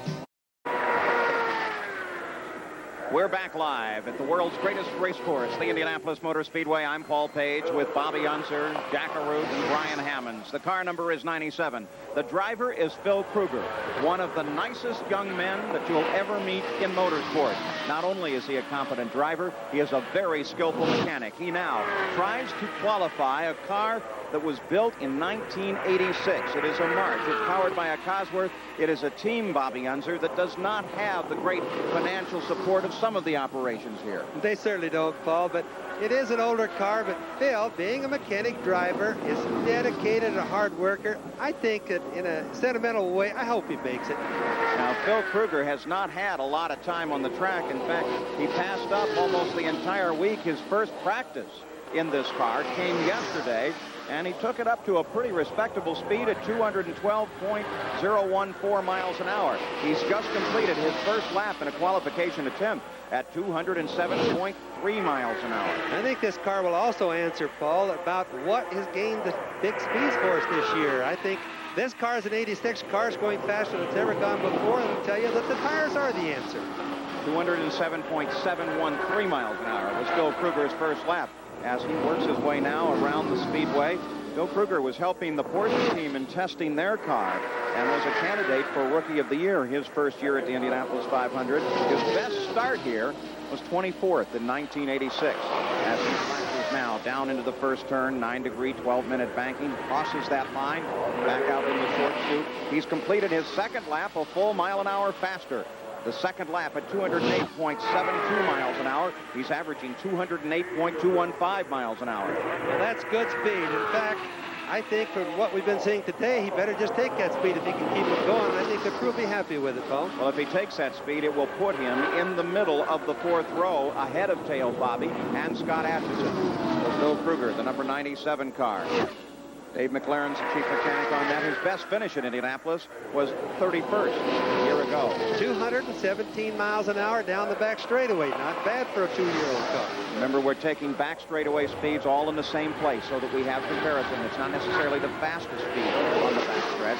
We're back live at the world's greatest race course, the Indianapolis Motor Speedway. I'm Paul Page with Bobby Unser, Jack Arute, and Brian Hammonds. The car number is 97. The driver is Phil Kruger, one of the nicest young men that you'll ever meet in motorsport. Not only is he a competent driver, he is a very skillful mechanic. He now tries to qualify a car that was built in 1986. It is a March. It's powered by a Cosworth. It is a team, Bobby Unser, that does not have the great financial support of some of the operations here. They certainly don't, Paul, but it is an older car. But Phil, being a mechanic driver, is dedicated and a hard worker. I think that in a sentimental way, I hope he makes it. Now, Phil Kruger has not had a lot of time on the track. In fact, he passed up almost the entire week. His first practice in this car came yesterday, and he took it up to a pretty respectable speed at 212.014 miles an hour. He's just completed his first lap in a qualification attempt at 207.3 miles an hour. I think this car will also answer, Paul, about what has gained the big speeds for us this year. I think this car is an 86 car. It's going faster than it's ever gone before, and I'll tell you that the tires are the answer. 207.713 miles an hour was Phil Kruger's first lap. As he works his way now around the speedway, Phil Kruger was helping the Porsche team in testing their car and was a candidate for Rookie of the Year his first year at the Indianapolis 500. His best start here was 24th in 1986. As he flashes now down into the first turn, 9-degree, 12-minute banking, crosses that line, back out in the short chute. He's completed his second lap a full mile an hour faster. The second lap at 208.72 miles an hour. He's averaging 208.215 miles an hour. Well, that's good speed. In fact, I think from what we've been seeing today, he better just take that speed if he can keep it going. I think the crew will be happy with it, Paul. Well, if he takes that speed, it will put him in the middle of the fourth row ahead of Tail Bobby and Scott Atchison. So Phil Kruger, the number 97 car. Dave McLaren's the chief mechanic on that. His best finish in Indianapolis was 31st a year ago. 217 miles an hour down the back straightaway. Not bad for a 2-year-old car. Remember, we're taking back straightaway speeds all in the same place so that we have comparison. It's not necessarily the fastest speed on the back stretch.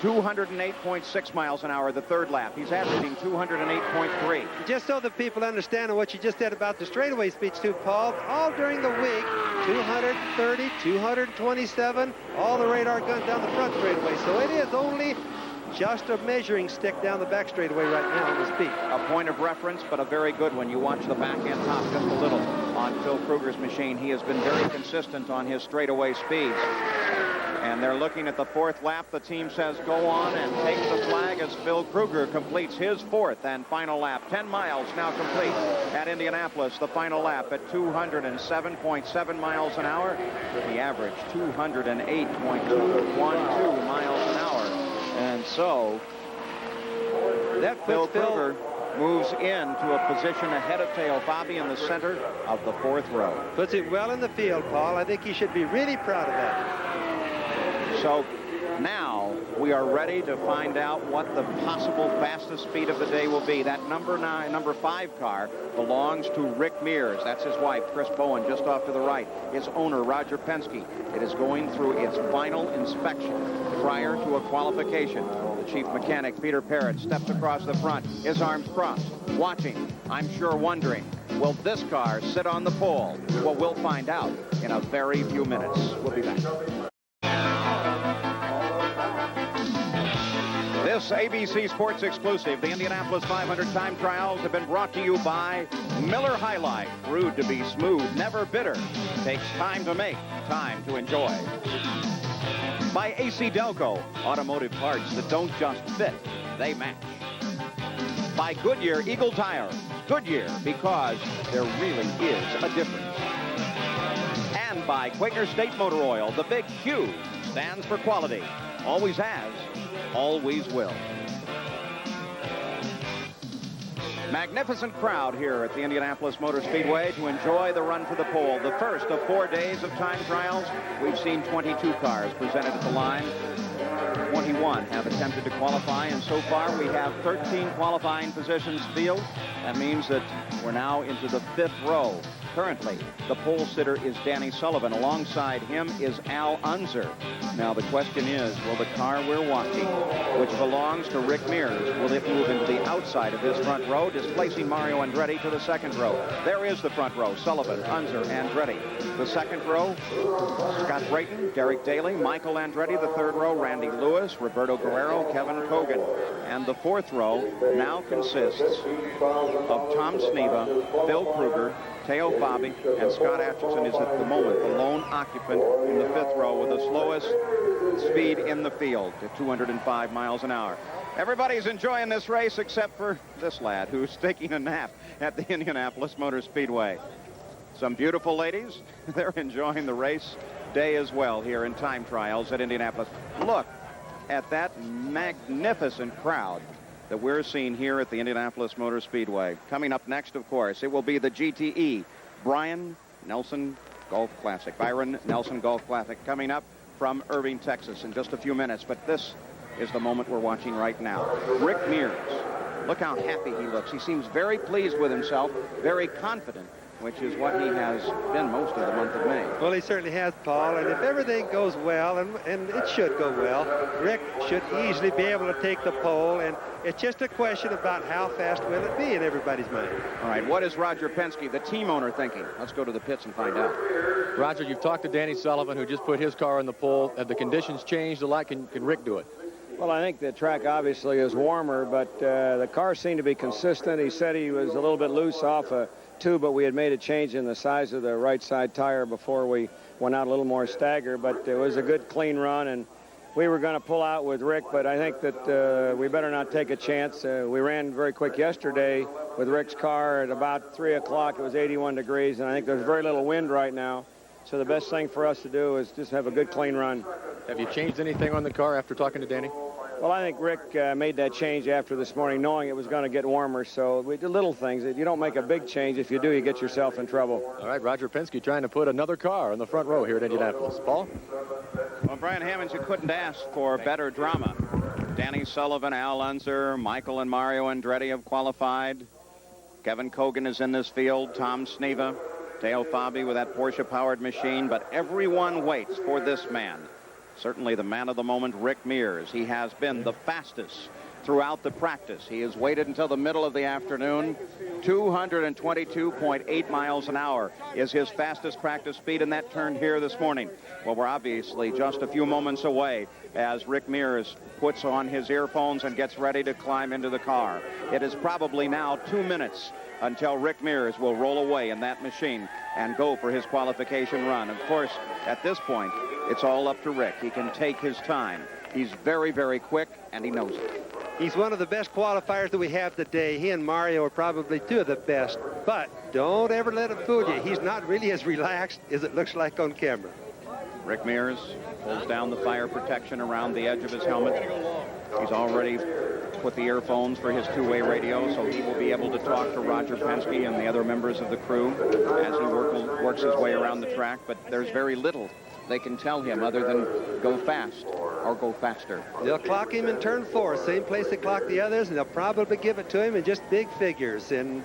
208.6 miles an hour the third lap. He's averaging 208.3. Just so that people understand what you just said about the straightaway speeds too, Paul, all during the week, 230, 227, all the radar guns down the front straightaway. So it is only just a measuring stick down the back straightaway right now on the speed. A point of reference, but a very good one. You watch the back end top just a little on Phil Kruger's machine. He has been very consistent on his straightaway speeds. And they're looking at the fourth lap. The team says go on and take the flag as Phil Kruger completes his fourth and final lap. 10 miles now complete at Indianapolis. The final lap at 207.7 miles an hour. He averaged 208.212 miles an hour. And so that Phil Kruger moves into a position ahead of Tail Bobby in the center of the fourth row. Puts it well in the field, Paul. I think he should be really proud of that. So now we are ready to find out what the possible fastest speed of the day will be. That number 5 car belongs to Rick Mears. That's his wife, Chris Bowen, just off to the right. His owner, Roger Penske. It is going through its final inspection prior to a qualification. The chief mechanic, Peter Parrott, steps across the front, his arms crossed, watching, I'm sure wondering, will this car sit on the pole? Well, we'll find out in a very few minutes. We'll be back. This ABC Sports exclusive, the Indianapolis 500 time trials, have been brought to you by Miller High Life. Brewed to be smooth, never bitter. Takes time to make, time to enjoy. By AC Delco, automotive parts that don't just fit, they match. By Goodyear Eagle Tire. Goodyear, because there really is a difference. And by Quaker State Motor Oil, the big Q stands for quality. Always has, always will. Magnificent crowd here at the Indianapolis Motor Speedway to enjoy the run for the pole. The first of 4 days of time trials. We've seen 22 cars presented at the line. 21 have attempted to qualify, and so far we have 13 qualifying positions field. That means that we're now into the 5th row Currently, the pole sitter is Danny Sullivan. Alongside him is Al Unser. Now, the question is, will the car we're watching, which belongs to Rick Mears, will it move into the outside of this front row, displacing Mario Andretti to the second row? There is the front row. Sullivan, Unser, Andretti. The second row, Scott Brayton, Derek Daly, Michael Andretti. The third row, Randy Lewis, Roberto Guerrero, Kevin Kogan. And the fourth row now consists of Tom Sneva, Phil Kruger, Teo Fabi, and Scott Atchison is at the moment the lone occupant in the fifth row with the slowest speed in the field at 205 miles an hour. Everybody's enjoying this race except for this lad who's taking a nap at the Indianapolis Motor Speedway. Some beautiful ladies, they're enjoying the race day as well here in time trials at Indianapolis. Look at that magnificent crowd that we're seeing here at the Indianapolis Motor Speedway. Coming up next, of course, it will be the GTE Byron Nelson Golf Classic coming up from Irving, Texas in just a few minutes. But this is the moment we're watching right now. Rick Mears, look how happy he looks. He seems very pleased with himself, very confident, which is what he has been most of the month of May. Well, he certainly has, Paul, and if everything goes well, and it should go well, Rick should easily be able to take the pole, and it's just a question about how fast will it be in everybody's mind. All right, what is Roger Penske, the team owner, thinking? Let's go to the pits and find out. Roger, you've talked to Danny Sullivan, who just put his car on the pole. Have the conditions changed a lot? Can Rick do it? Well, I think the track obviously is warmer, but the car seemed to be consistent. He said he was a little bit loose off a two, but we had made a change in the size of the right side tire before we went out a little more stagger. But it was a good, clean run, and we were going to pull out with Rick, but I think that we better not take a chance. We ran very quick yesterday with Rick's car at about 3 o'clock. It was 81 degrees, and I think there's very little wind right now. So the best thing for us to do is just have a good, clean run. Have you changed anything on the car after talking to Danny? Well, I think Rick made that change after this morning, knowing it was going to get warmer. So we did little things. You don't make a big change. If you do, you get yourself in trouble. All right, Roger Penske trying to put another car in the front row here at Indianapolis. Paul? Well, Brian Hammonds, you couldn't ask for better drama. Danny Sullivan, Al Unser, Michael and Mario Andretti have qualified. Kevin Kogan is in this field. Tom Sneva, Teo Fabi with that Porsche-powered machine. But everyone waits for this man. Certainly the man of the moment, Rick Mears. He has been the fastest throughout the practice. He has waited until the middle of the afternoon. 222.8 miles an hour is his fastest practice speed, and that turned here this morning. Well, we're obviously just a few moments away as Rick Mears puts on his earphones and gets ready to climb into the car. It is probably now 2 minutes until Rick Mears will roll away in that machine and go for his qualification run. Of course, at this point, it's all up to Rick. He can take his time. He's very, very quick, and he knows it. He's one of the best qualifiers that we have today. He and Mario are probably two of the best. But don't ever let him fool you. He's not really as relaxed as it looks like on camera. Rick Mears pulls down the fire protection around the edge of his helmet. He's already put the earphones for his two-way radio, so he will be able to talk to Roger Penske and the other members of the crew as he works his way around the track. But there's very little they can tell him other than go fast or go faster. They'll clock him in turn 4, same place they clock the others, and they'll probably give it to him in just big figures. And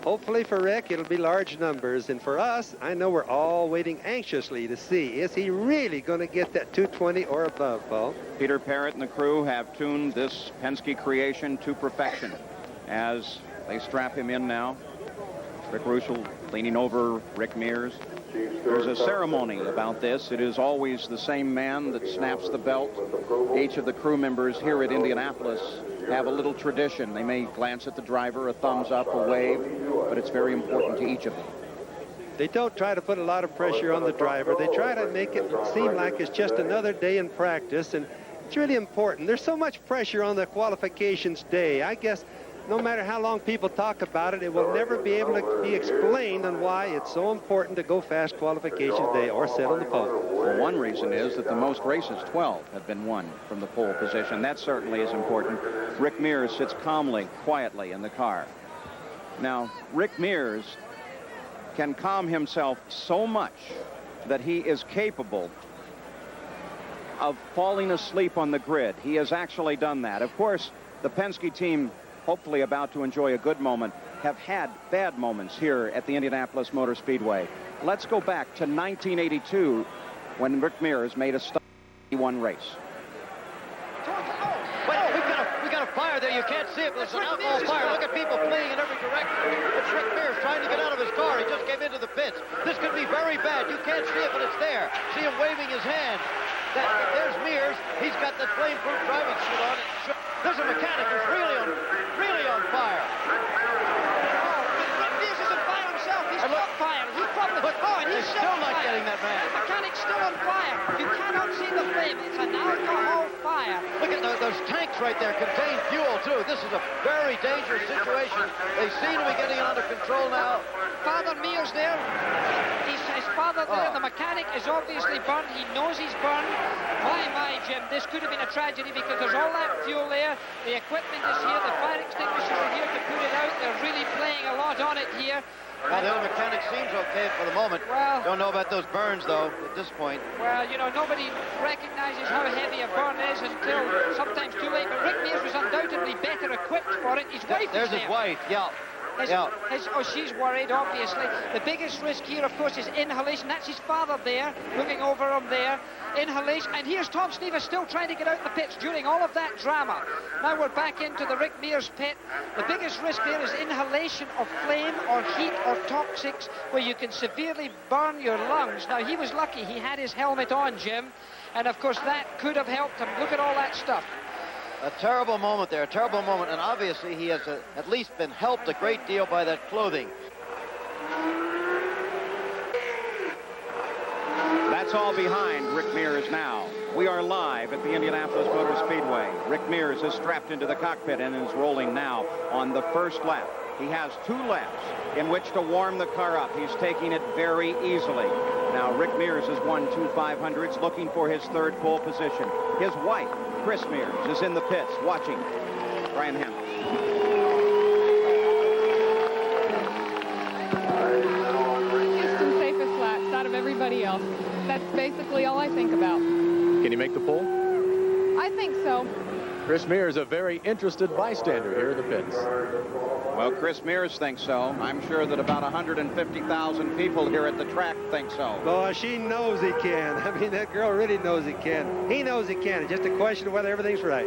hopefully for Rick, it'll be large numbers. And for us, I know we're all waiting anxiously to see, is he really going to get that 220 or above, Paul? Peter Parrott and the crew have tuned this Penske creation to perfection as they strap him in now. Rick Russell leaning over Rick Mears. There's a ceremony about this. It is always the same man that snaps the belt. Each of the crew members here at Indianapolis have a little tradition. They may glance at the driver, a thumbs up, a wave, but it's very important to each of them. They don't try to put a lot of pressure on the driver. They try to make it seem like it's just another day in practice, and it's really important. There's so much pressure on the qualifications day. I guess no matter how long people talk about it, it will never be able to be explained on why it's so important to go fast qualification day or sit on the pole. Well, one reason is that the most races, 12, have been won from the pole position. That certainly is important. Rick Mears sits calmly, quietly in the car. Now, Rick Mears can calm himself so much that he is capable of falling asleep on the grid. He has actually done that. Of course, the Penske team hopefully about to enjoy a good moment. have had bad moments here at the Indianapolis Motor Speedway. Let's go back to 1982 when Rick Mears made a 1 race. Well, we got a fire there. You can't see it, but it's an outlaw fire. Look at people fleeing in every direction. It's Rick Mears trying to get out of his car. He just came into the pits. This could be very bad. You can't see it, but it's there. See him waving his hand. There's Mears. He's got the flame-proof driving suit on. There's a mechanic who's really on fire. Rick Mears is on fire himself. He's caught fire. He's from the car, and he's still not getting that man. The mechanic's still on fire. You cannot see the flame. It's an alcohol fire. Look at those tanks right there contain fuel, too. This is a very dangerous situation. They seem to be getting it under control now. Father Mears there. His father there. The mechanic is obviously burned. He knows he's burned. My, Jim, this could have been a tragedy because there's all that fuel there. The equipment is here. The fire extinguishers are here to put it out. They're really playing a lot on it here. Well, the other mechanic seems okay for the moment. Well, don't know about those burns, though, at this point. Well, you know, nobody recognizes how heavy a burn is until sometimes too late. But Rick Mears was undoubtedly better equipped for it. His wife There's is his wife, yeah. She's worried, obviously. The biggest risk here, of course, is inhalation. That's his father there, looking over him there. Inhalation. And here's Tom Sneva still trying to get out the pits during all of that drama. Now we're back into the Rick Mears pit. The biggest risk there is inhalation of flame or heat or toxics where you can severely burn your lungs. Now, he was lucky. He had his helmet on, Jim. And, of course, that could have helped him. Look at all that stuff. A terrible moment there, a terrible moment. And obviously he has at least been helped a great deal by that clothing. That's all behind Rick Mears now. We are live at the Indianapolis Motor Speedway. Rick Mears is strapped into the cockpit and is rolling now on the first lap. He has 2 laps in which to warm the car up. He's taking it very easily. Now, Rick Mears has won 2 500s, looking for his 3rd pole position. His wife, Chris Mears, is in the pits watching. Brian Hammond. Houston's safest laps out of everybody else. That's basically all I think about. Can he make the pole? I think so. Chris Mears, a very interested bystander here in the pits. Well, Chris Mears thinks so. I'm sure that about 150,000 people here at the track think so. Boy, she knows he can. I mean, that girl really knows he can. He knows he can. It's just a question of whether everything's right.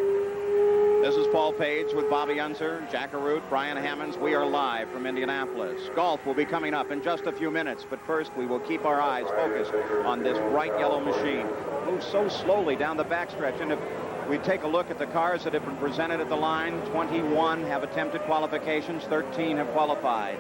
This is Paul Page with Bobby Unser, Jack Arute, Brian Hammonds. We are live from Indianapolis. Golf will be coming up in just a few minutes, but first we will keep our eyes focused on this bright yellow machine. Moves so slowly down the backstretch, and if we take a look at the cars that have been presented at the line, 21 have attempted qualifications, 13 have qualified.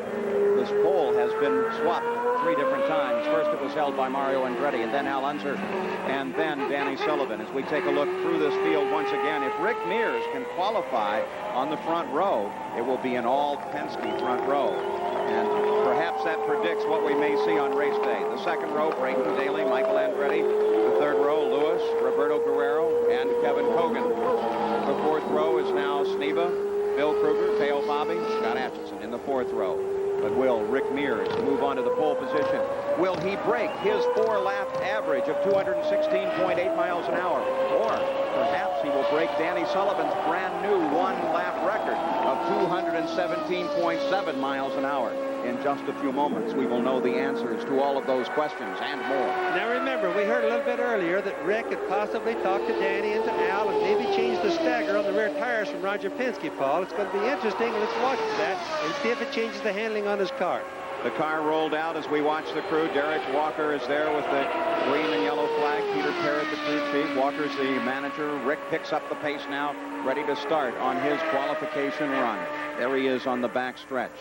This pole has been swapped 3 different times. First it was held by Mario Andretti, and then Al Unser, and then Danny Sullivan. As we take a look through this field once again, if Rick Mears can qualify on the front row, it will be an all-Penske front row. And perhaps that predicts what we may see on race day. The second row, Brayton Daly, Michael Andretti. The third row, Lewis, Roberto Guerrero, and Kevin Kogan. The fourth row is now Sneva, Bill Kruger, Teo Bobby, Scott Atchison in the 4th row. But will Rick Mears move on to the pole position? Will he break his 4-lap average of 216.8 miles an hour? Or perhaps he will break Danny Sullivan's brand new 1-lap record of 217.7 miles an hour. In just a few moments, we will know the answers to all of those questions and more. Now remember, we heard a little bit earlier that Rick had possibly talked to Danny and to Al and maybe changed the stagger on the rear tires from Roger Penske, Paul. It's going to be interesting. Let's watch that and see if it changes the handling on his car. The car rolled out as we watch the crew. Derek Walker is there with the green and yellow flag. Peter Parrott, the crew chief. Walker's the manager. Rick picks up the pace now, ready to start on his qualification run. There he is on the back stretch.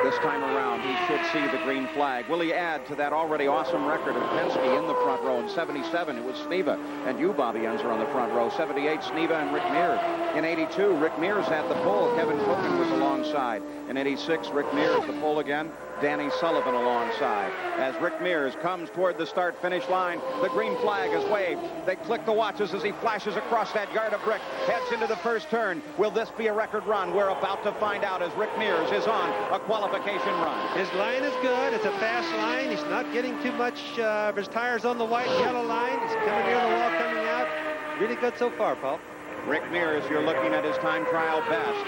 This time around, he should see the green flag. Will he add to that already awesome record of Penske in the front row? In 77, it was Sneva and you, Bobby Unser, on the front row. 78, Sneva and Rick Mears. In 82, Rick Mears had the pole. Kevin Kogan was alongside. In 86, Rick Mears the pole again. Danny Sullivan alongside. As Rick Mears comes toward the start-finish line, the green flag is waved. They click the watches as he flashes across that yard of brick, heads into the first turn. Will this be a record run? We're about to find out as Rick Mears is on a qualification run. His line is good. It's a fast line. He's not getting too much of his tires on the white and yellow line. He's coming near the wall, coming out. Really good so far, Paul. Rick Mears, you're looking at his time trial best.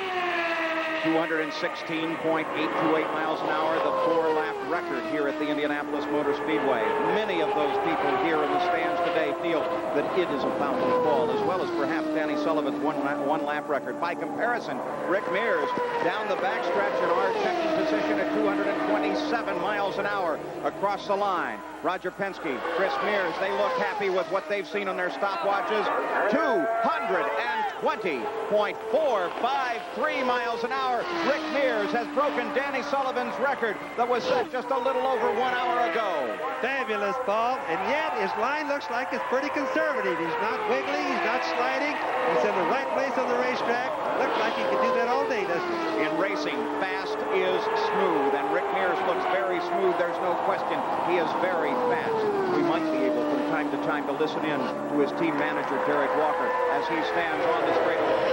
216.828 miles an hour, the 4-lap record here at the Indianapolis Motor Speedway. Many of those people here in the stands today feel that it is about to fall, as well as perhaps Danny Sullivan's one-lap record. By comparison, Rick Mears down the backstretch in our second position at 227 miles an hour across the line. Roger Penske, Chris Mears, they look happy with what they've seen on their stopwatches. 220.453 miles an hour. Rick Mears has broken Danny Sullivan's record that was set just a little over 1 hour ago. Fabulous, Paul, and yet his line looks like it's pretty conservative. He's not wiggling, he's not sliding. He's in the right place on the racetrack. Looks like he can do that all day, doesn't he? In racing, fast is smooth, and Rick Mears looks very smooth. There's no question. He is very fast. We might be able from time to time to listen in to his team manager, Derek Walker, as he stands on the straightaway.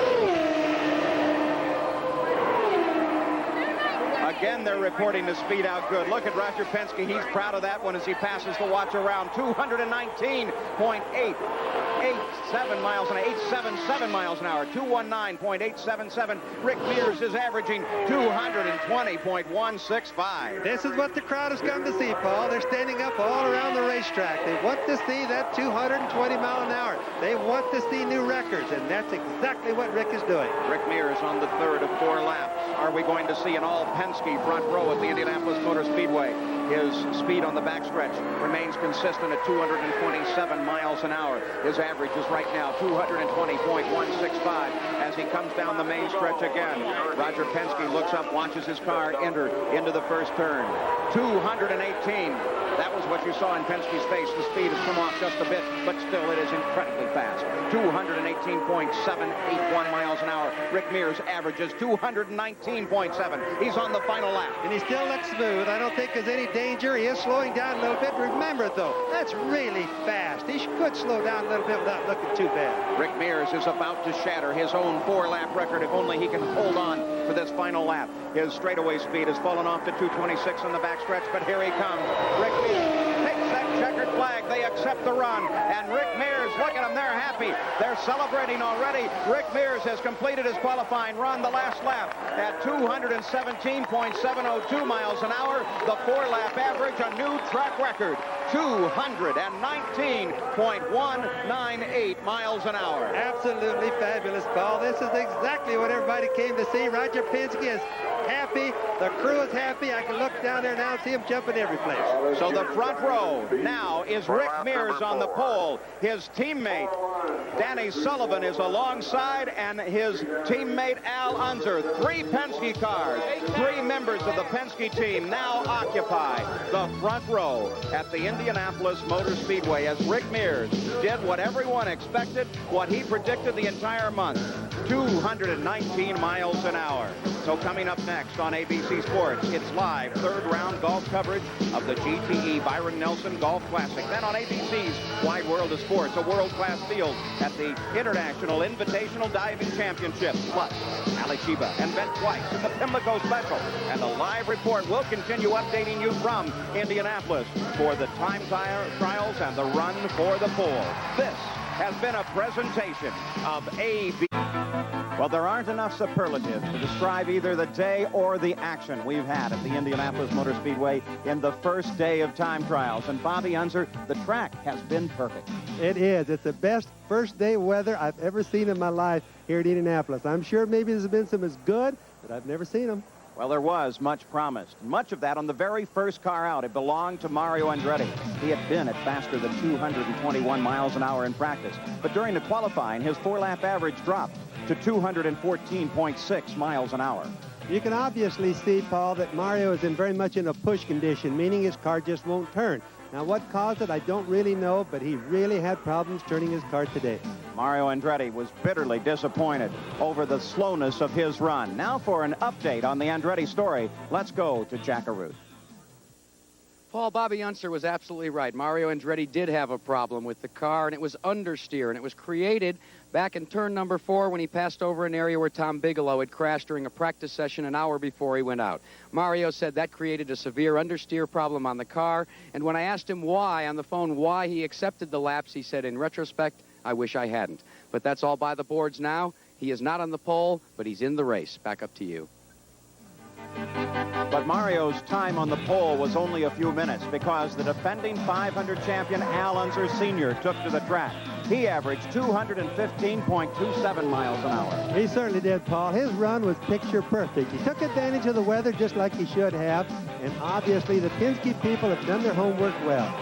Again, they're reporting the speed out good. Look at Roger Penske. He's proud of that one as he passes the watch around. 219.887 miles an hour. 877 miles an hour. 219.877. Rick Mears is averaging 220.165. This is what the crowd has come to see, Paul. They're standing up all around the racetrack. They want to see that 220 mile an hour. They want to see new records, and that's exactly what Rick is doing. Rick Mears on the third of 4 laps. Are we going to see an all Penske front row at the Indianapolis Motor Speedway? His speed on the backstretch remains consistent at 227 miles an hour. His average is right now 220.165 as he comes down the main stretch again. Roger Penske looks up, watches his car enter into the first turn. 218. That was what you saw in Penske's face. The speed has come off just a bit, but still it is incredibly fast. 218.781 miles an hour. Rick Mears averages 219.7. He's on the final lap. And he still looks smooth. I don't think there's any danger. He is slowing down a little bit. Remember, though, that's really fast. He could slow down a little bit without looking too bad. Rick Mears is about to shatter his own 4-lap record if only he can hold on for this final lap. His straightaway speed has fallen off to 226 on the backstretch, but here he comes. Rick Mears takes that checkered flag. They accept the run. And Rick Mears, look at them. They're happy. They're celebrating already. Rick Mears has completed his qualifying run the last lap at 217.702 miles an hour. The 4-lap average, a new track record. 219.198 miles an hour. Absolutely fabulous, Paul. This is exactly what everybody came to see. Roger Penske is happy. The crew is happy. I can look down there now and see him jumping every place. So the front row now is Rick Mears on the pole. His teammate, Danny Sullivan, is alongside, and his teammate, Al Unser. 3 Penske cars, 3 members of the Penske team now occupy the front row at the Indianapolis Motor Speedway as Rick Mears did what everyone expected, what he predicted the entire month, 219 miles an hour. So coming up next on ABC Sports, it's live third-round golf coverage of the GTE Byron Nelson Golf Classic. Then on ABC's Wide World of Sports, a world-class field at the International Invitational Diving Championship. Plus, Ali Sheba and Ben Twice in the Pimlico Special. And the live report will continue updating you from Indianapolis for the time trials and the run for the pole. This has been a presentation of AB. Well, there aren't enough superlatives to describe either the day or the action we've had at the Indianapolis Motor Speedway in the first day of time trials. And Bobby Unser, the track has been perfect. It is. It's the best first day weather I've ever seen in my life here at Indianapolis. I'm sure maybe there's been some as good, but I've never seen them. Well, there was much promised. Much of that on the very first car out. It belonged to Mario Andretti. He had been at faster than 221 miles an hour in practice. But during the qualifying, his 4-lap average dropped to 214.6 miles an hour. You can obviously see, Paul, that Mario is very much in a push condition, meaning his car just won't turn. Now, what caused it, I don't really know, but he really had problems turning his car today. Mario Andretti was bitterly disappointed over the slowness of his run. Now for an update on the Andretti story, let's go to Jack Arute. Paul, Bobby Unser was absolutely right. Mario Andretti did have a problem with the car, and it was understeer, and it was created back in turn number 4 when he passed over an area where Tom Bigelow had crashed during a practice session an hour before he went out. Mario said that created a severe understeer problem on the car, and when I asked him why on the phone, why he accepted the laps, he said, in retrospect, I wish I hadn't. But that's all by the boards now. He is not on the pole, but he's in the race. Back up to you. But Mario's time on the pole was only a few minutes because the defending 500 champion Al Unser Sr. took to the track. He averaged 215.27 miles an hour. He certainly did, Paul. His run was picture perfect. He took advantage of the weather just like he should have, and obviously the Penske people have done their homework well.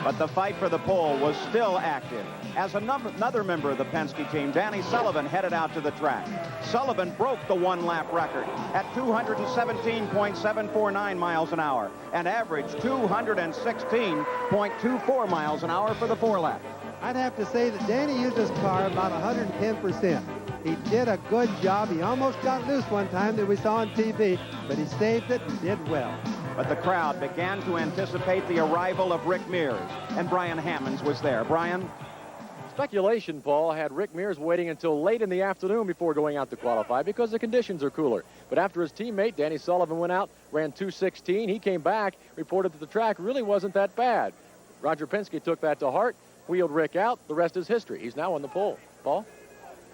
But the fight for the pole was still active. As another member of the Penske team, Danny Sullivan, headed out to the track. Sullivan broke the one-lap record at 217.749 miles an hour and averaged 216.24 miles an hour for the 4-lap. I'd have to say that Danny used his car about 110%. He did a good job. He almost got loose one time that we saw on TV, but he saved it and did well. But the crowd began to anticipate the arrival of Rick Mears, and Brian Hammonds was there. Brian? Speculation, Paul, had Rick Mears waiting until late in the afternoon before going out to qualify because the conditions are cooler. But after his teammate, Danny Sullivan, went out, ran 2:16, he came back, reported that the track really wasn't that bad. Roger Penske took that to heart, wheeled Rick out. The rest is history. He's now on the pole. Paul?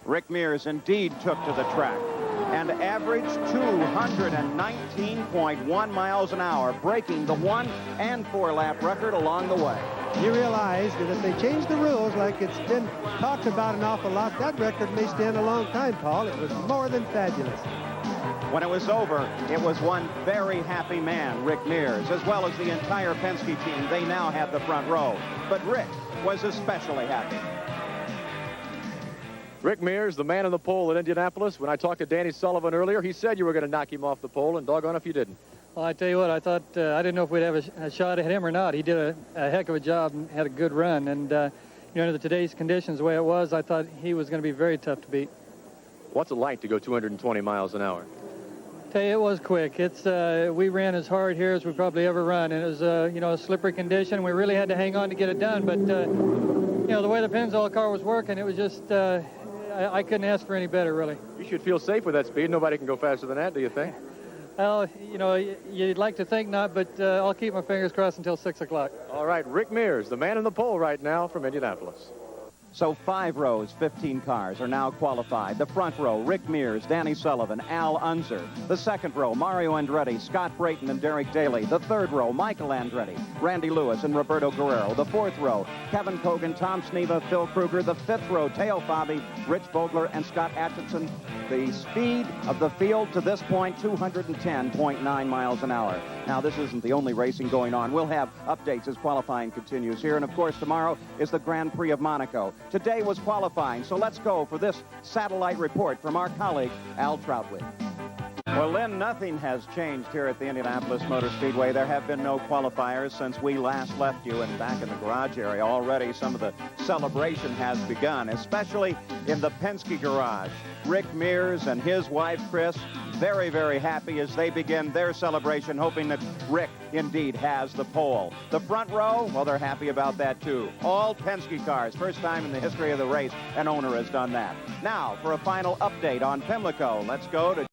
Rick Mears indeed took to the track and averaged 219.1 miles an hour, breaking the 1- and 4-lap record along the way. He realized that if they change the rules like it's been talked about an awful lot, that record may stand a long time, Paul. It was more than fabulous. When it was over, it was one very happy man, Rick Mears, as well as the entire Penske team. They now had the front row. But Rick was especially happy. Rick Mears, the man on the pole at Indianapolis. When I talked to Danny Sullivan earlier, he said you were going to knock him off the pole, and doggone if you didn't. Well, I tell you what, I thought, I didn't know if we'd have a shot at him or not. He did a heck of a job and had a good run. And, you know, under today's conditions, the way it was, I thought he was going to be very tough to beat. What's it like to go 220 miles an hour? Tell you, it was quick. It's we ran as hard here as we probably ever run. And it was, you know, a slippery condition. We really had to hang on to get it done. But, you know, the way the Pennzoil car was working, it was just, I couldn't ask for any better, really. You should feel safe with that speed. Nobody can go faster than that, do you think? Well, you know, you'd like to think not, but I'll keep my fingers crossed until 6 o'clock. All right, Rick Mears, the man in the pole right now from Indianapolis. So 5 rows, 15 cars are now qualified. The front row, Rick Mears, Danny Sullivan, Al Unser. The second row, Mario Andretti, Scott Brayton, and Derek Daly. The third row, Michael Andretti, Randy Lewis, and Roberto Guerrero. The fourth row, Kevin Kogan, Tom Sneva, Phil Kruger. The fifth row, Teo Fabi, Rich Vogler, and Scott Atchison. The speed of the field to this point, 210.9 miles an hour. Now, this isn't the only racing going on. We'll have updates as qualifying continues here. And, of course, tomorrow is the Grand Prix of Monaco. Today was qualifying, so let's go for this satellite report from our colleague, Al Troutwig. Well, Lynn, nothing has changed here at the Indianapolis Motor Speedway. There have been no qualifiers since we last left you, and back in the garage area already some of the celebration has begun, especially in the Penske garage. Rick Mears and his wife, Chris, very, very happy as they begin their celebration, hoping that Rick indeed has the pole. The front row, well, they're happy about that, too. All Penske cars. First time in the history of the race an owner has done that. Now, for a final update on Pimlico, let's go to